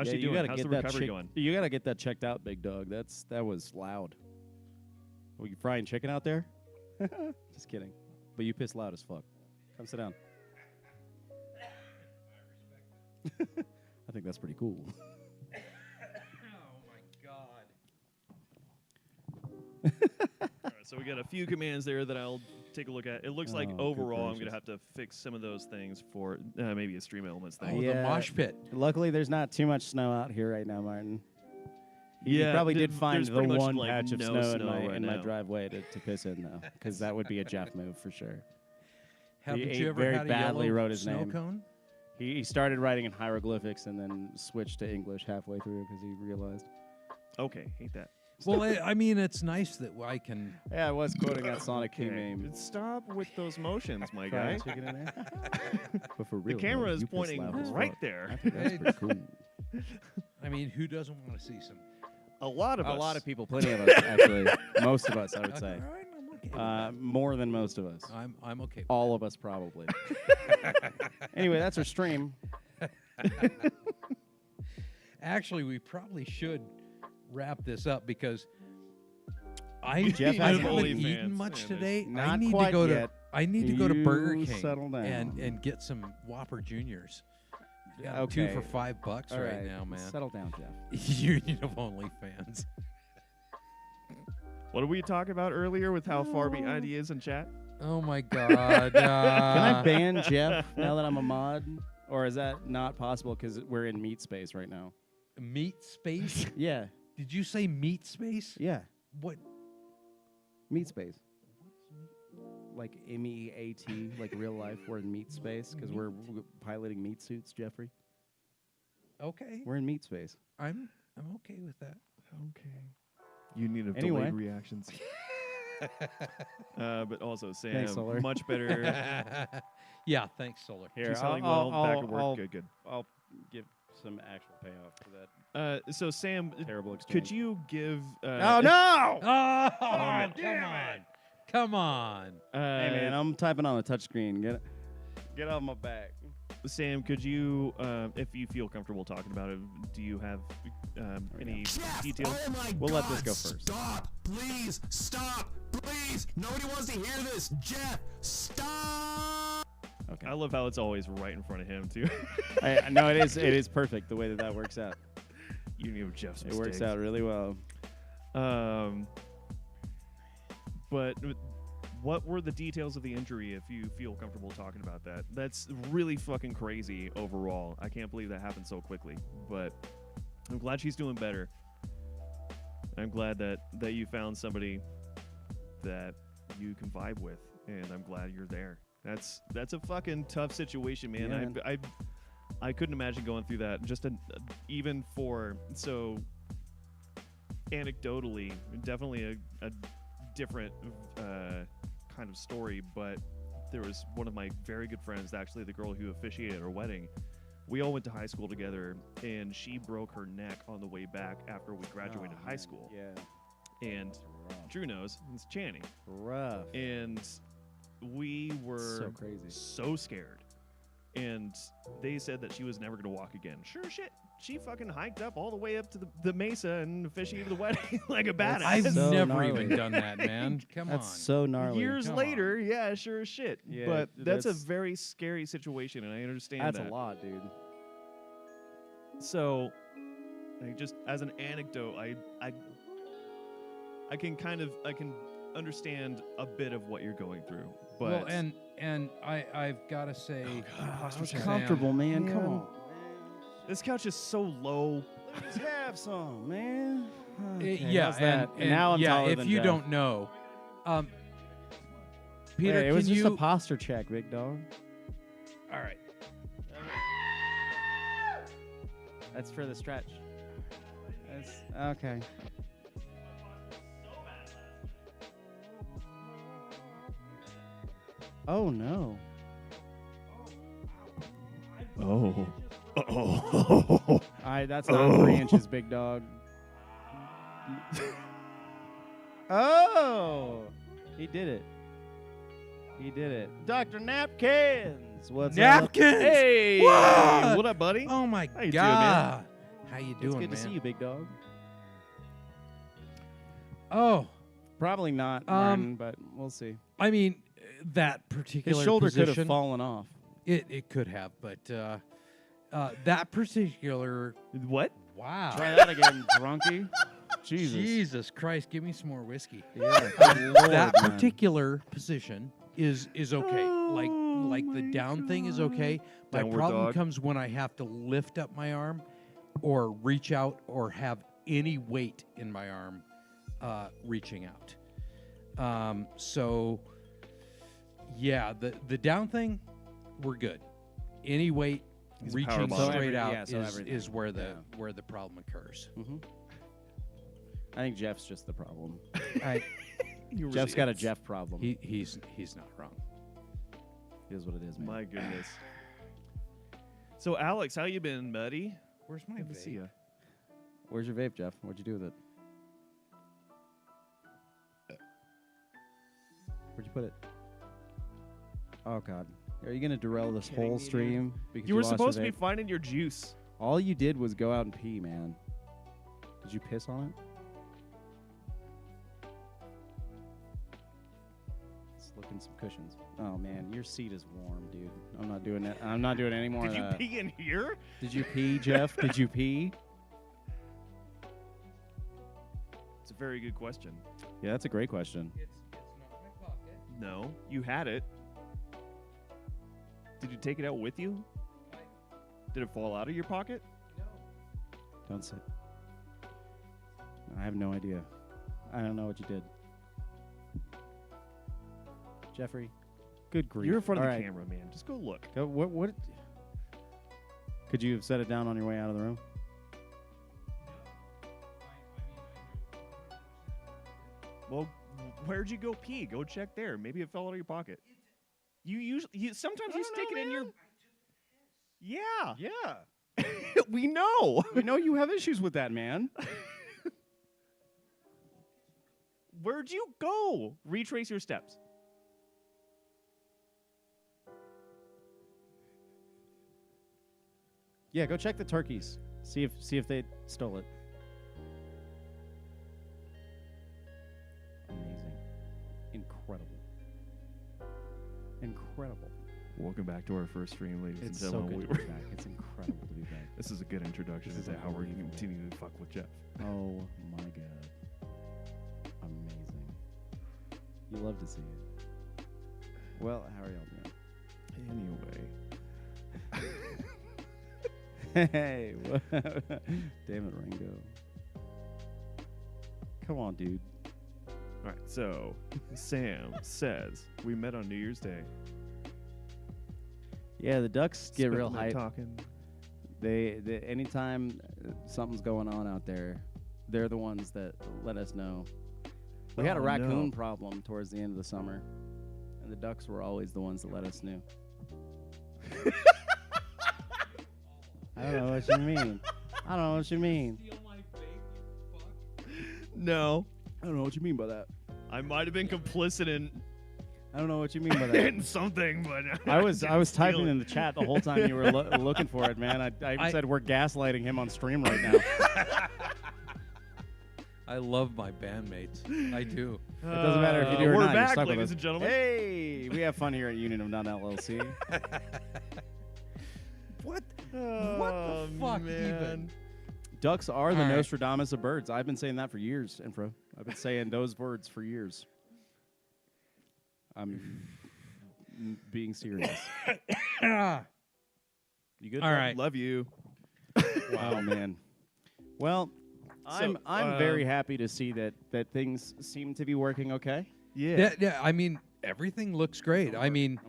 Yeah, she you doing? gotta How's get the that recovery going? You gotta get that checked out, big dog. That was loud. Were you frying chicken out there? Just kidding. But you piss loud as fuck. Come sit down. I think that's pretty cool. Oh my god. All right, so we got a few commands there that I'll take a look at. It looks like Oh, good overall I'm going to gracious. have to fix some of those things for maybe a Stream Elements Oh, thing. the mosh pit. Luckily, there's not too much snow out here right now, Martin. You Yeah, probably th- did find there's the pretty much, one like, patch of no snow, snow right in my now. driveway to piss in, though, because that would be a Jeff move for sure. Haven't He you ever very had a badly yellow wrote his snow name. cone? He started writing in hieroglyphics and then switched to English halfway through because he realized. Okay, hate that. Well, I mean, it's nice that I can. Yeah, I was quoting that Sonic King Okay, name. Stop with those motions, my Fried guy. chicken in there. But for The real, camera though, is you piss pointing loud as right fuck. there. I think that's pretty cool. I mean, who doesn't want to see some? A lot of A us. lot of people, plenty of us, actually. Most of us, I would say. All right, I'm okay. with that. More than most of us. I'm okay. With All of us, probably. Anyway, that's our stream. Actually, we probably should wrap this up because I Jeff haven't hasn't eaten OnlyFans. much Yeah, today. I Not need to quite go yet. to. I need to go to Burger You King settle down. and get some Whopper Juniors. Got Okay. 2 for $5 All right now, man. Settle down, Jeff. Union of OnlyFans. What did we talk about earlier with how far behind he is in chat? Oh my God. Can I ban Jeff now that I'm a mod? Or is that not possible because we're in meat space right now? Meat space? Yeah. Did you say meat space? Yeah. What? Meat space. Like MEAT, like real life. We're in meat space because we're piloting meat suits, Jeffrey. Okay. We're in meat space. I'm okay with that. Okay. You need a Anyway. delayed reactions. But also, Sam, Thanks, Solar. much better. Yeah, thanks, Solar. Here, Keep selling well, back at work. Good. I'll give some actual payoff for that So, Sam, terrible exchange. could you give... Oh, no! Oh, man. come on. Come on. Hey, man, I'm typing on the touchscreen. Get off my back. Sam, could you, if you feel comfortable talking about it, do you have any Jeff, details? oh my We'll let God, this go first. Stop, please, stop, please. Nobody wants to hear this. Jeff, stop. Okay. I love how it's always right in front of him, too. No, it is perfect the way that works out. You knew Jeff's It mistakes. works out really well. But what were the details of the injury, if you feel comfortable talking about that? That's really fucking crazy overall. I can't believe that happened so quickly. But I'm glad she's doing better. I'm glad that you found somebody that you can vibe with, and I'm glad you're there. That's a fucking tough situation, man. Yeah, man. I couldn't imagine going through that. Even for so anecdotally, definitely a different kind of story, but there was one of my very good friends, actually the girl who officiated our wedding. We all went to high school together, and she broke her neck on the way back after we graduated high school. Yeah. And Drew knows, it's Channing. Rough. And we were So crazy. so scared. And they said that she was never going to walk again. Sure as shit. She fucking hiked up all the way up to the mesa and officiated the wedding like a badass. I've so never gnarly. even done that, man. Come That's on. so gnarly. Years Come later, yeah, sure as shit. Yeah, but that's a that's- very scary situation, and I understand That's that. a lot, dude. So, like, just as an anecdote, I can understand a bit of what you're going through. But Well, and I've got to say, Sam, Comfortable, man. Come on. this couch is so low. Let's have some, man. yeah, how's that? and Now I'm yeah, taller if than you Jeff. don't know, Peter, Hey, it was can just you? a posture check, big dog. All right. That's for the stretch. That's okay. Oh no. Oh. That's not 3 inches, big dog. Oh, he did it. He did it. Dr. Napkins. What's Napkins? up? Hey, What? what up, buddy? Oh my How you doing, God! How you It's doing, good man? to see you, big dog. Oh, Probably not, Martin, but we'll see. I mean, that particular His shoulder could position, have fallen off. It could have, but That particular What? wow. Try that again, drunkie. Jesus Christ, give me some more whiskey. Yeah, That particular position is okay. Like the down thing is okay. My Downward problem dog. comes when I have to lift up my arm or reach out or have any weight in my arm reaching out. So yeah, the down thing, we're good. Any weight He's a reaching power bomber. straight So out everything. is where the Yeah. where the problem occurs. I think Jeff's just the problem. Jeff's Got a Jeff problem. He's not wrong. Is what it is, man. My goodness. So, Alex, how you been, buddy? Where's my Good to see you. Where's your vape, Jeff? What'd you do with it? Where'd you put it? Oh God, are you gonna derail this kidding whole me, dude? stream because You were lost your supposed to be vape? finding your juice. All you did was go out and pee, man. Did you piss on it? Let's look in some cushions. Oh man, your seat is warm, dude. I'm not doing it. I'm not doing any more Did of you that. pee in here? Did you pee, Jeff? Did you pee? It's a very good question. Yeah, that's a great question. It's not in my pocket. No, you had it. Did you take it out with you? Did it fall out of your pocket? Don't say. I have no idea. I don't know what you did. Jeffrey, good grief. You're in front of All the right. camera, man. Just go look. Go, what? Could you have set it down on your way out of the room? Well, where'd you go pee? Go check there. Maybe it fell out of your pocket. Sometimes you stick it in your. Yeah. Yeah. We know. We know you have issues with that, man. Where'd you go? Retrace your steps. Yeah, go check the turkeys. See if they stole it. Amazing. Incredible. Incredible. Welcome back to our first stream, ladies It's and so gentlemen. good to be back. It's incredible to be back. This is a good introduction This is into how we're going to unbelievable. continue to fuck with Jeff. Oh my god. Amazing. You love to see it. Well, how are y'all doing? Anyway. Hey, damn it, Ringo. Come on, dude. All right, so Sam says we met on New Year's Day. Yeah, the Ducks get Spent real the night hyped. talking. They anytime something's going on out there, they're the ones that let us know. We had a Oh, raccoon no. problem towards the end of the summer, and the Ducks were always the ones that let us know. I don't know what you mean. I don't know what you mean. No, I don't know what you mean by that. I might have been complicit in, I don't know what you mean by that. in something, but I was didn't typing feel in the chat the whole time you were looking for it, man. I even said we're gaslighting him on stream right now. I love my bandmates. I do. It doesn't matter if you do or We're not. You're back, stuck with ladies us. and gentlemen. Hey, we have fun here at Union of None LLC. What? Oh, the fuck even? Ducks are the All right. Nostradamus of birds. I've been saying that for years, Infro. I've been saying those words for years. I'm being serious. You good? All bud? right. Love you. Wow, man. Well, I'm So, very happy to see that things seem to be working okay. Yeah. Yeah, I mean, everything looks great. I mean,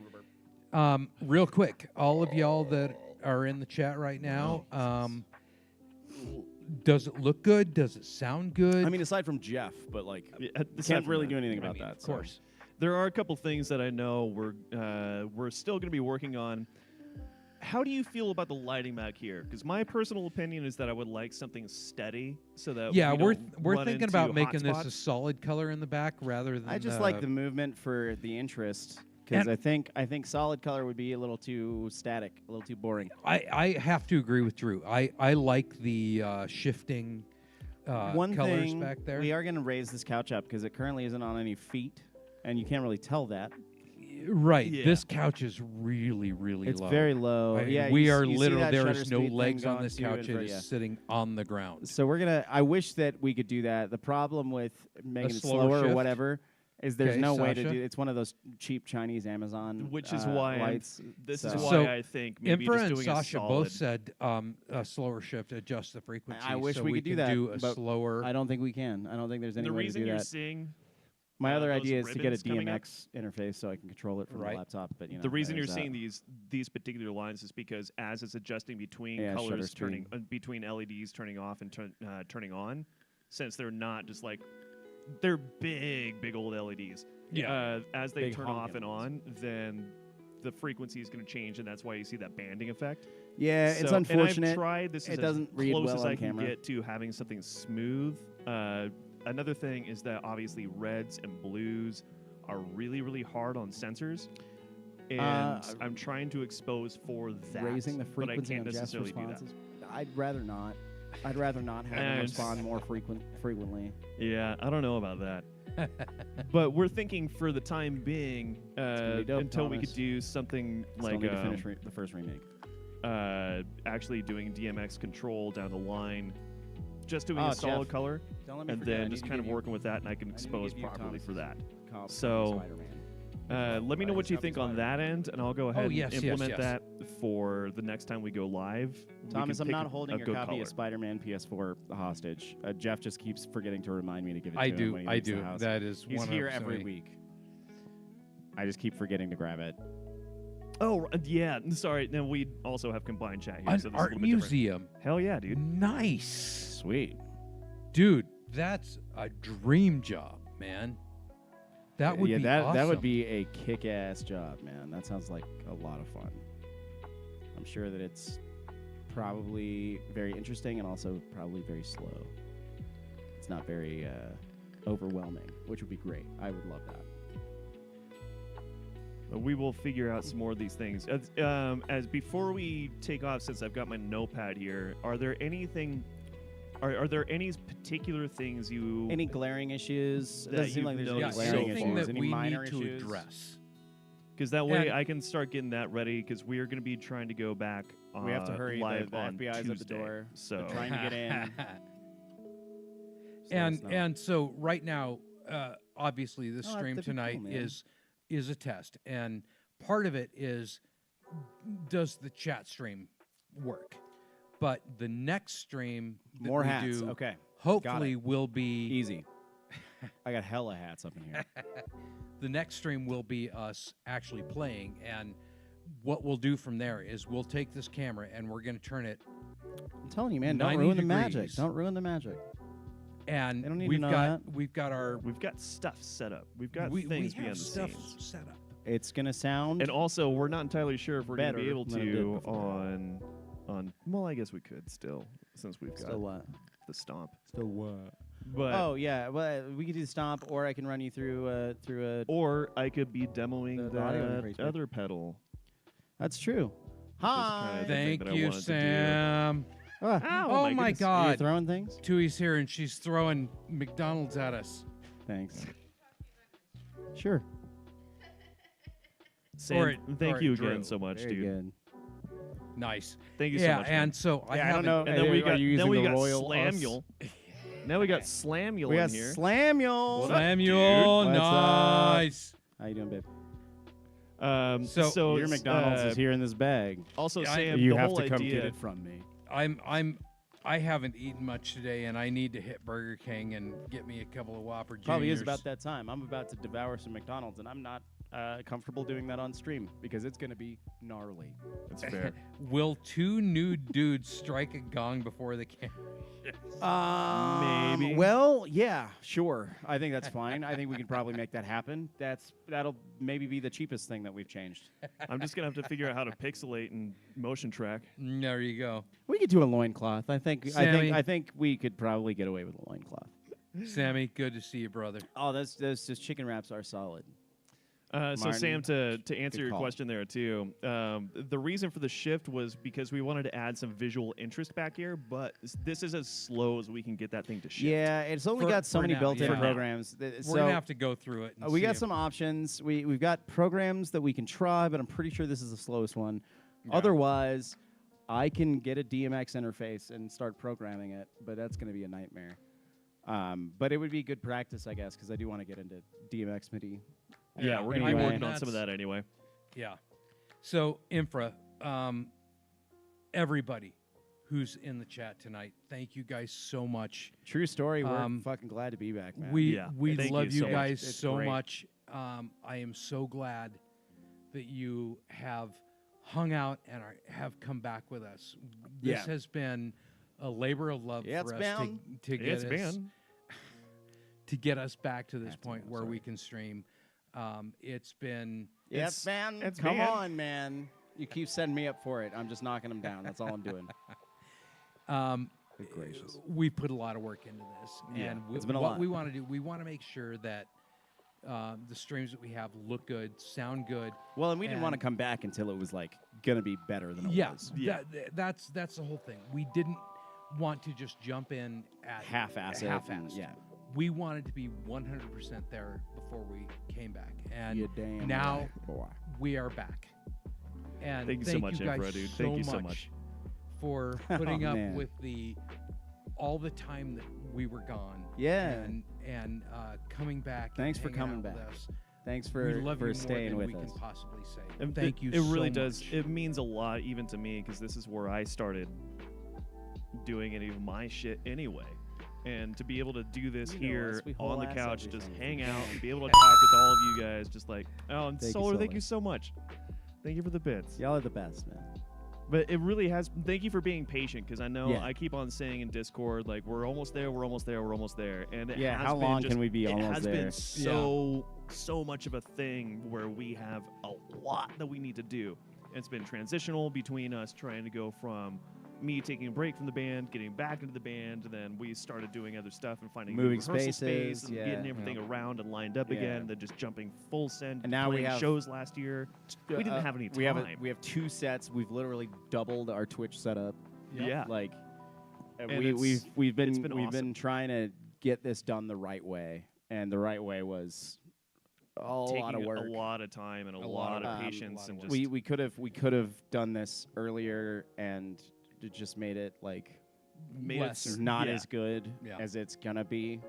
real quick, all of y'all that are in the chat right now, does it look good? Does it sound good? I mean, aside from Jeff, but like, Aside can't from really that, do anything I about mean, that. of course. There are a couple things that I know we're still going to be working on. How do you feel about the lighting back here? Because my personal opinion is that I would like something steady, so that Yeah, we we're don't we're run thinking into about hot making this a spots. solid color in the back rather than. I just like the movement for the interest And- because I think solid color would be a little too static, a little too boring. I have to agree with Drew. I like the shifting One colors thing, back there. we are going to raise this couch up because it currently isn't on any feet, and you can't really tell that. Right. Yeah. This couch is really, really It's low. very low. Yeah, we are literally, there is no legs on this couch. It is sitting on the ground. So I wish that we could do that. The problem with making it slower or whatever is there's no way to do. It's one of those cheap Chinese Amazon, which is why lights. This is why I think maybe Impa just and doing Sasha a solid, both said a slower shift, adjust the frequency. I wish so we could do that. Do a but slower. I don't think we can. I don't think there's any the way to reason do you're that. seeing My other those idea is to get a ribbons coming up. DMX interface so I can control it from the laptop. But the reason you're seeing these particular lines is because as it's adjusting between colors, turning between LEDs turning off and turning on, since they're not just like they're big old LEDs. Yeah. As they turn off and on, then the frequency is going to change, and that's why you see that banding effect. Yeah, it's unfortunate. And I've tried. This is it doesn't as read close well as on I can camera. get to having something smooth. Another thing is that obviously reds and blues are really hard on sensors, and I'm trying to expose for that. Raising the frequency but I can't on Jeff's necessarily do that. responses. I'd rather not. I'd rather not have him respond more frequently. Yeah, I don't know about that. But we're thinking for the time being, until we could do something like to finish the first remake. Actually doing DMX control down the line, just doing a solid color, and then just kind of working with that, and I can expose properly for that. So let me know what you think on that end, and I'll go ahead and implement that for the next time we go live. Thomas, I'm not holding your copy of Spider-Man PS4 hostage. Jeff just keeps forgetting to remind me to give it to him when he leaves the house. That is He's here every week. I just keep forgetting to grab it. Oh, yeah. Sorry. Now, we also have combined chat here. An so art museum. Hell yeah, dude. Nice. Sweet. Dude, that's a dream job, man. That would be awesome. That would be a kick-ass job, man. That sounds like a lot of fun. I'm sure that it's probably very interesting and also probably very slow. It's not very overwhelming, which would be great. I would love that. But we will figure out some more of these things. As before we take off, since I've got my notepad here, are there anything? Are there any particular things you? Any glaring issues? It doesn't seem like there's any glaring glaring anything issues. that Any we minor need to issues? address. Because that way I can start getting that ready. Because we are going to be trying to go back. We have to hurry. Live the on FBI's Tuesday, at the door. so they're trying to get in. And so right now, obviously, this stream tonight is a test, and part of it is, does the chat stream work? But the next stream that More we hats. do, Okay. hopefully will be Easy. I got hella hats up in here. the next stream will be us actually playing, and what we'll do from there is we'll take this camera and we're going to turn it. I'm telling you, man, don't 90 ruin the degrees. magic. Don't ruin the magic. And They don't need we've to know got that. we've got stuff set up. We've got we things have behind the stuff scenes. set up. It's gonna sound. And also, we're not entirely sure if we're going to be better able than it did to before. on. Well, I guess we could still, since we've got Still what? the stomp. Still what? But Oh yeah, well we could do the stomp, or I can run you through a. or I could be demoing The audio that interface, other pedal. That's true. kinda Hi. the thing Thank that I you, wanted to do. Sam. Ah, Oh my goodness. are you God. throwing things? Tui's here and she's throwing McDonald's at us. Thanks. Sure. Sam, thank you Drew. again so much, Very dude. good. Nice. Thank you so Yeah, much. man. and so I I don't haven't. know. And then we Are got you then using we the got royal Slamuel. Now we got Slamuel We in got here. Slamuel. What up, Samuel, dude? What's nice. How you doing, babe? So Your McDonald's is here in this bag. Also, Yeah, Sam, You the have whole to come idea, get it from me. I haven't eaten much today, and I need to hit Burger King and get me a couple of Whopper Juniors. Probably is about that time. I'm about to devour some McDonald's, and I'm not comfortable doing that on stream because it's going to be gnarly. That's fair. Will two nude dudes strike a gong before the camera? Maybe. Well, yeah, sure. I think that's fine. I think we can probably make that happen. That'll maybe be the cheapest thing that we've changed. I'm just gonna have to figure out how to pixelate and motion track. There you go. We could do a loincloth. I think Sammy. we could probably get away with a loincloth. Sammy, good to see you, brother. Oh, those chicken wraps are solid. So Sam, to answer your question there too, the reason for the shift was because we wanted to add some visual interest back here, but this is as slow as we can get that thing to shift. Yeah, it's only got so many built-in programs. We're gonna have to go through it. And we got some options. We've got programs that we can try, but I'm pretty sure this is the slowest one. Yeah. Otherwise, I can get a DMX interface and start programming it, but that's going to be a nightmare. But it would be good practice, I guess, because I do want to get into DMX MIDI. Yeah, we're going to be working on some of that anyway. Yeah. So, Infra, everybody who's in the chat tonight, thank you guys so much. True story. We're fucking glad to be back, man. We love you guys so much. I am so glad that you have hung out and have come back with us. This has been a labor of love for us to get us back to this point where we can stream. It's been... Come on, man. You keep setting me up for it. I'm just knocking them down. That's all I'm doing. Good gracious. We put a lot of work into this. Yeah, and it's been a lot. What we want to do, we want to make sure that the streams that we have look good, sound good. Well, and we didn't want to come back until it was like going to be better than it was. Yeah, that's the whole thing. We didn't want to just jump in at half-assed. Yeah. We wanted to be 100% there before we came back, and now we are back. And thank you so much, Infra, dude. Thank you so much for putting up with all the time that we were gone. Yeah, and coming back. Thanks for coming back. Thanks for staying with us. We can possibly say. Thank you. It really does. It means a lot, even to me, because this is where I started doing any of my shit anyway. And to be able to do this here on the couch, just hang out and be able to talk with all of you guys, just like, oh, and Solar, thank you so much. Thank you for the bits. Y'all are the best, man. But it really has. Thank you for being patient, because I know I keep on saying in Discord, like, we're almost there, we're almost there, we're almost there. And it has how long can we be almost there? It has been so much of a thing where we have a lot that we need to do. And it's been transitional between us trying to go from me taking a break from the band, getting back into the band, and then we started doing other stuff and finding moving rehearsal spaces, space and getting everything around and lined up again, and then just jumping full send. And now we have shows last year. We didn't have any time. We have 2 sets. We've literally doubled our Twitch setup. Yeah, like we've been trying to get this done the right way, and the right way was a lot of work, a lot of time, and a lot of patience, and just we could have done this earlier and it just made it like not as good as it's gonna be,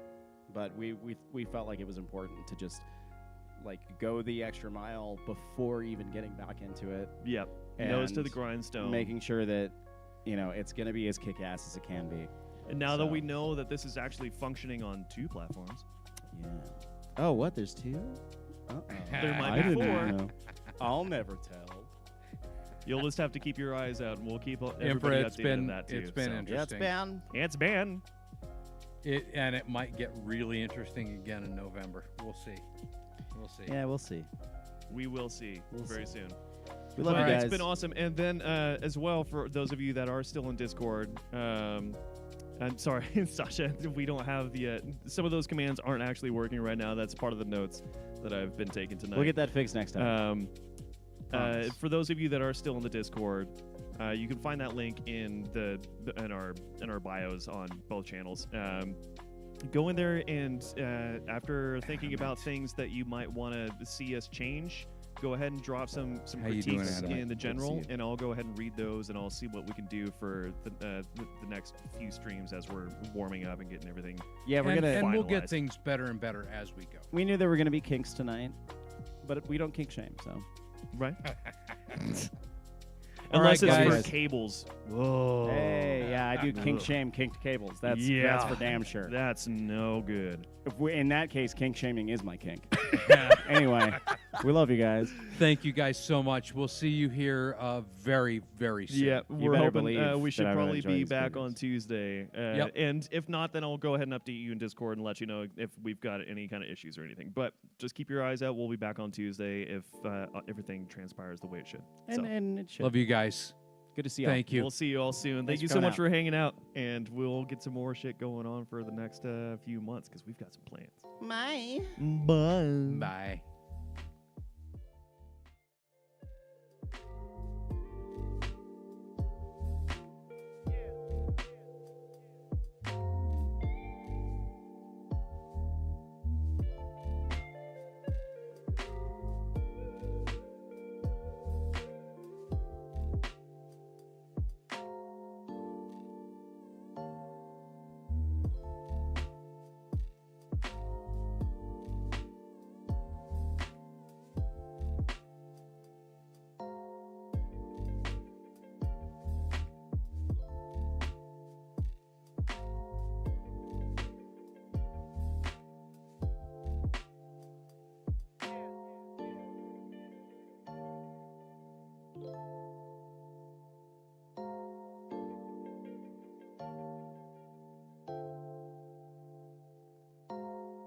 but we felt like it was important to just like go the extra mile before even getting back into it. Yep, nose to the grindstone, making sure that it's gonna be as kick-ass as it can be. And now that we know that this is actually functioning on 2 platforms, oh, what? There's 2? There might be 4. I'll never tell. You'll just have to keep your eyes out, and we'll keep everybody updated on that too. It's been interesting. It's been. And it might get really interesting again in November. We'll see. Yeah, we'll see. We will see very soon. We love you guys. It's been awesome. And then as well, for those of you that are still in Discord, I'm sorry, Sasha, we don't have the some of those commands aren't actually working right now. That's part of the notes that I've been taking tonight. We'll get that fixed next time. For those of you that are still in the Discord, you can find that link in our bios on both channels. Go in there, and after thinking about things that you might want to see us change, go ahead and drop some critiques in the general, and I'll go ahead and read those, and I'll see what we can do for the next few streams as we're warming up and getting everything. Yeah, and we'll get things better and better as we go. We knew there were going to be kinks tonight, but we don't kink shame, so. Right. Unless it's for cables. Whoa. Hey, yeah, I do kink shame kinked cables. That's for damn sure. That's no good. In that case, kink shaming is my kink. Anyway, we love you guys. Thank you guys so much. We'll see you here very, very soon. Yeah, we're hoping we should probably be back on Tuesday. And if not, then I'll go ahead and update you in Discord and let you know if we've got any kind of issues or anything. But just keep your eyes out. We'll be back on Tuesday if everything transpires the way it should. And it should. Love you guys. Good to see you. Thank you. We'll see you all soon. Thank you so much for hanging out, and we'll get some more shit going on for the next few months because we've got some plans. Bye. Bye. Bye.